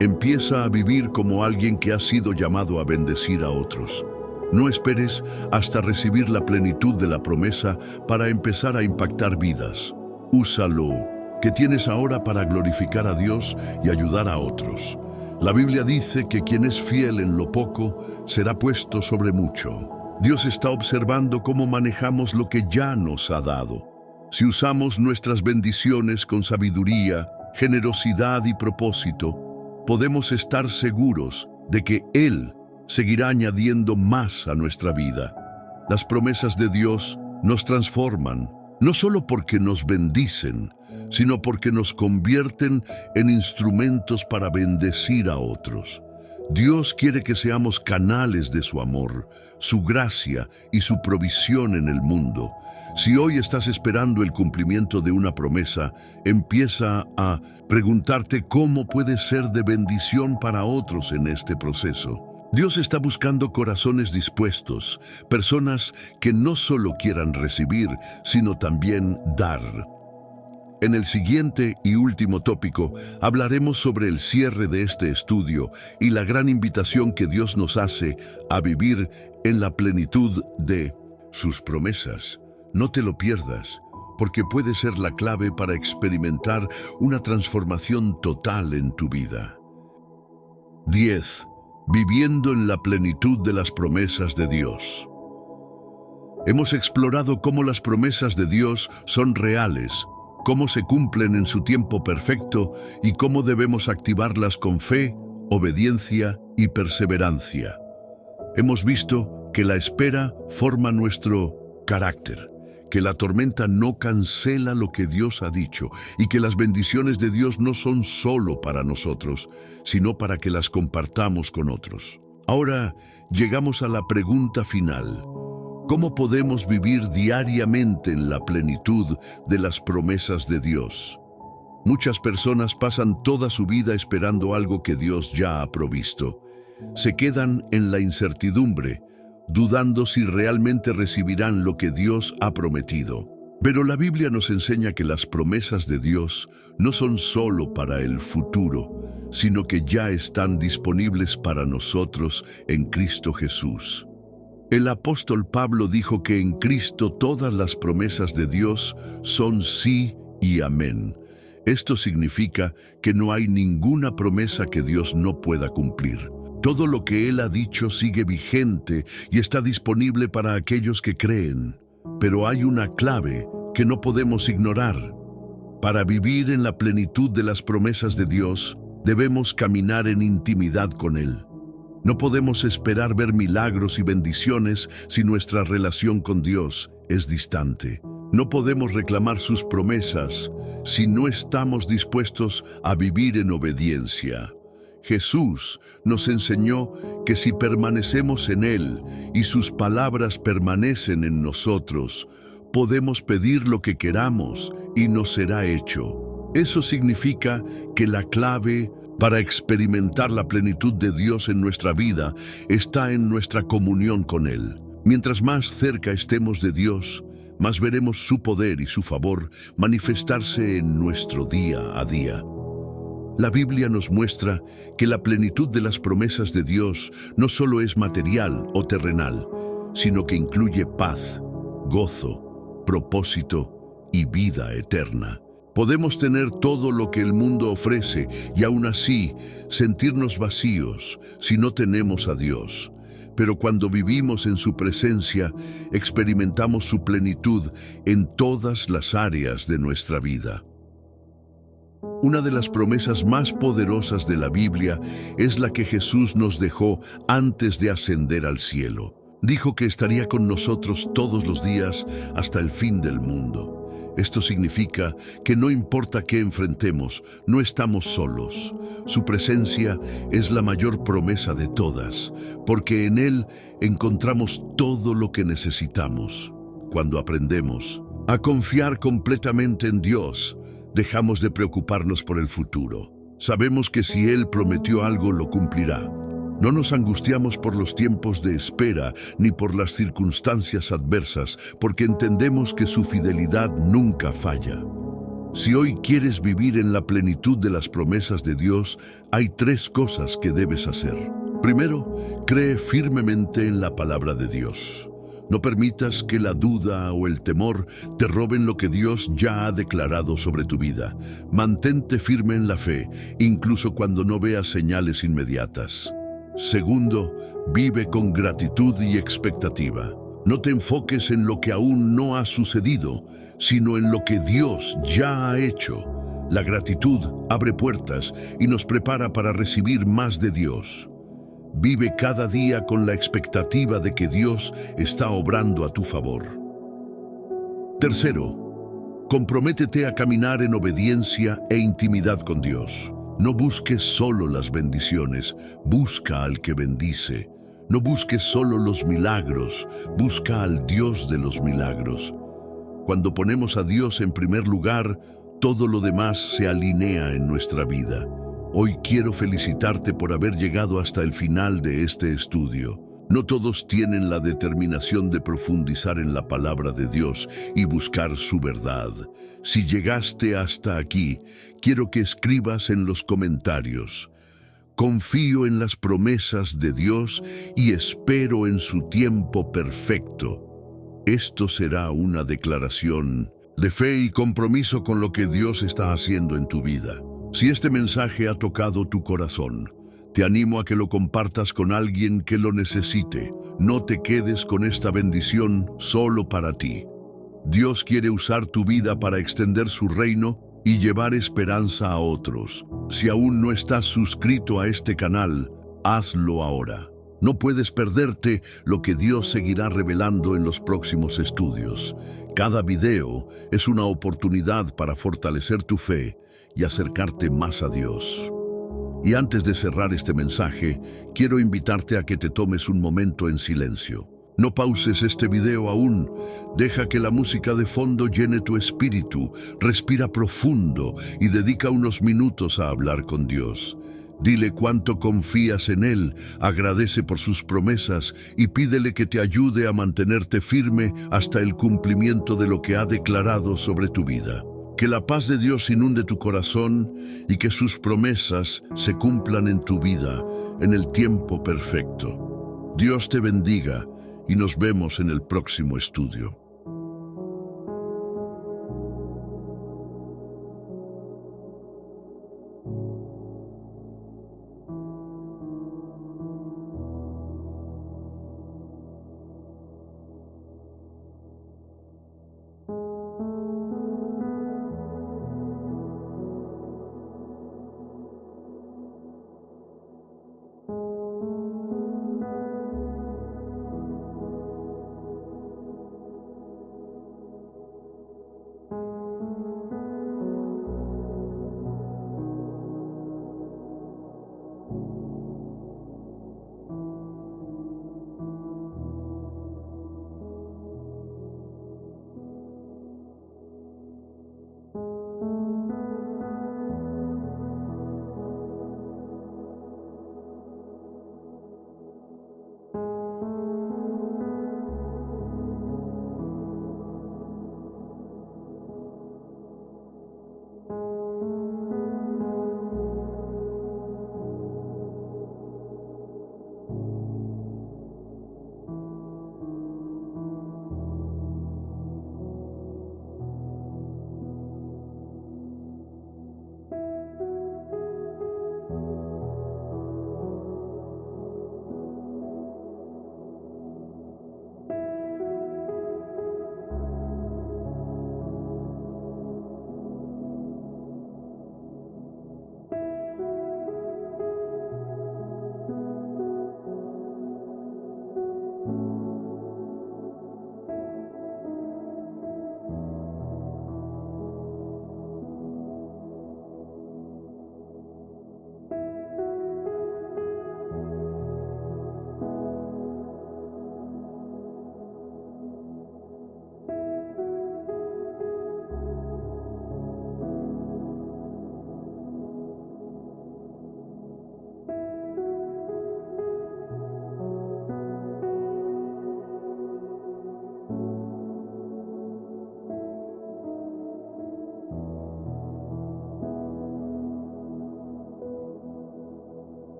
Empieza a vivir como alguien que ha sido llamado a bendecir a otros. No esperes hasta recibir la plenitud de la promesa para empezar a impactar vidas. Úsalo que tienes ahora para glorificar a Dios y ayudar a otros. La Biblia dice que quien es fiel en lo poco será puesto sobre mucho. Dios está observando cómo manejamos lo que ya nos ha dado. Si usamos nuestras bendiciones con sabiduría, generosidad y propósito, podemos estar seguros de que Él seguirá añadiendo más a nuestra vida. Las promesas de Dios nos transforman, no solo porque nos bendicen, sino porque nos convierten en instrumentos para bendecir a otros. Dios quiere que seamos canales de su amor, su gracia y su provisión en el mundo. Si hoy estás esperando el cumplimiento de una promesa, empieza a preguntarte cómo puedes ser de bendición para otros en este proceso. Dios está buscando corazones dispuestos, personas que no solo quieran recibir, sino también dar. En el siguiente y último tópico hablaremos sobre el cierre de este estudio y la gran invitación que Dios nos hace a vivir en la plenitud de sus promesas. No te lo pierdas, porque puede ser la clave para experimentar una transformación total en tu vida. 10. Viviendo en la plenitud de las promesas de Dios. Hemos explorado cómo las promesas de Dios son reales, cómo se cumplen en su tiempo perfecto y cómo debemos activarlas con fe, obediencia y perseverancia. Hemos visto que la espera forma nuestro carácter, que la tormenta no cancela lo que Dios ha dicho y que las bendiciones de Dios no son solo para nosotros, sino para que las compartamos con otros. Ahora llegamos a la pregunta final. ¿Cómo podemos vivir diariamente en la plenitud de las promesas de Dios? Muchas personas pasan toda su vida esperando algo que Dios ya ha provisto. Se quedan en la incertidumbre, dudando si realmente recibirán lo que Dios ha prometido. Pero la Biblia nos enseña que las promesas de Dios no son solo para el futuro, sino que ya están disponibles para nosotros en Cristo Jesús. El apóstol Pablo dijo que en Cristo todas las promesas de Dios son sí y amén. Esto significa que no hay ninguna promesa que Dios no pueda cumplir. Todo lo que Él ha dicho sigue vigente y está disponible para aquellos que creen. Pero hay una clave que no podemos ignorar. Para vivir en la plenitud de las promesas de Dios, debemos caminar en intimidad con Él. No podemos esperar ver milagros y bendiciones si nuestra relación con Dios es distante. No podemos reclamar sus promesas si no estamos dispuestos a vivir en obediencia. Jesús nos enseñó que si permanecemos en Él y sus palabras permanecen en nosotros, podemos pedir lo que queramos y nos será hecho. Eso significa que la clave para experimentar la plenitud de Dios en nuestra vida está en nuestra comunión con Él. Mientras más cerca estemos de Dios, más veremos su poder y su favor manifestarse en nuestro día a día. La Biblia nos muestra que la plenitud de las promesas de Dios no solo es material o terrenal, sino que incluye paz, gozo, propósito y vida eterna. Podemos tener todo lo que el mundo ofrece y aún así sentirnos vacíos si no tenemos a Dios. Pero cuando vivimos en su presencia, experimentamos su plenitud en todas las áreas de nuestra vida. Una de las promesas más poderosas de la Biblia es la que Jesús nos dejó antes de ascender al cielo. Dijo que estaría con nosotros todos los días hasta el fin del mundo. Esto significa que no importa qué enfrentemos, no estamos solos. Su presencia es la mayor promesa de todas, porque en Él encontramos todo lo que necesitamos. Cuando aprendemos a confiar completamente en Dios, dejamos de preocuparnos por el futuro. Sabemos que si Él prometió algo, lo cumplirá. No nos angustiamos por los tiempos de espera ni por las circunstancias adversas, porque entendemos que su fidelidad nunca falla. Si hoy quieres vivir en la plenitud de las promesas de Dios, hay 3 cosas que debes hacer. Primero, cree firmemente en la palabra de Dios. No permitas que la duda o el temor te roben lo que Dios ya ha declarado sobre tu vida. Mantente firme en la fe, incluso cuando no veas señales inmediatas. Segundo, vive con gratitud y expectativa. No te enfoques en lo que aún no ha sucedido, sino en lo que Dios ya ha hecho. La gratitud abre puertas y nos prepara para recibir más de Dios. Vive cada día con la expectativa de que Dios está obrando a tu favor. Tercero, comprométete a caminar en obediencia e intimidad con Dios. No busques solo las bendiciones, busca al que bendice. No busques solo los milagros, busca al Dios de los milagros. Cuando ponemos a Dios en primer lugar, todo lo demás se alinea en nuestra vida. Hoy quiero felicitarte por haber llegado hasta el final de este estudio. No todos tienen la determinación de profundizar en la palabra de Dios y buscar su verdad. Si llegaste hasta aquí, quiero que escribas en los comentarios: confío en las promesas de Dios y espero en su tiempo perfecto. Esto será una declaración de fe y compromiso con lo que Dios está haciendo en tu vida. Si este mensaje ha tocado tu corazón, te animo a que lo compartas con alguien que lo necesite. No te quedes con esta bendición solo para ti. Dios quiere usar tu vida para extender su reino y llevar esperanza a otros. Si aún no estás suscrito a este canal, hazlo ahora. No puedes perderte lo que Dios seguirá revelando en los próximos estudios. Cada video es una oportunidad para fortalecer tu fe y acercarte más a Dios. Y antes de cerrar este mensaje, quiero invitarte a que te tomes un momento en silencio. No pauses este video aún. Deja que la música de fondo llene tu espíritu. Respira profundo y dedica unos minutos a hablar con Dios. Dile cuánto confías en Él, agradece por sus promesas y pídele que te ayude a mantenerte firme hasta el cumplimiento de lo que ha declarado sobre tu vida. Que la paz de Dios inunde tu corazón y que sus promesas se cumplan en tu vida en el tiempo perfecto. Dios te bendiga y nos vemos en el próximo estudio.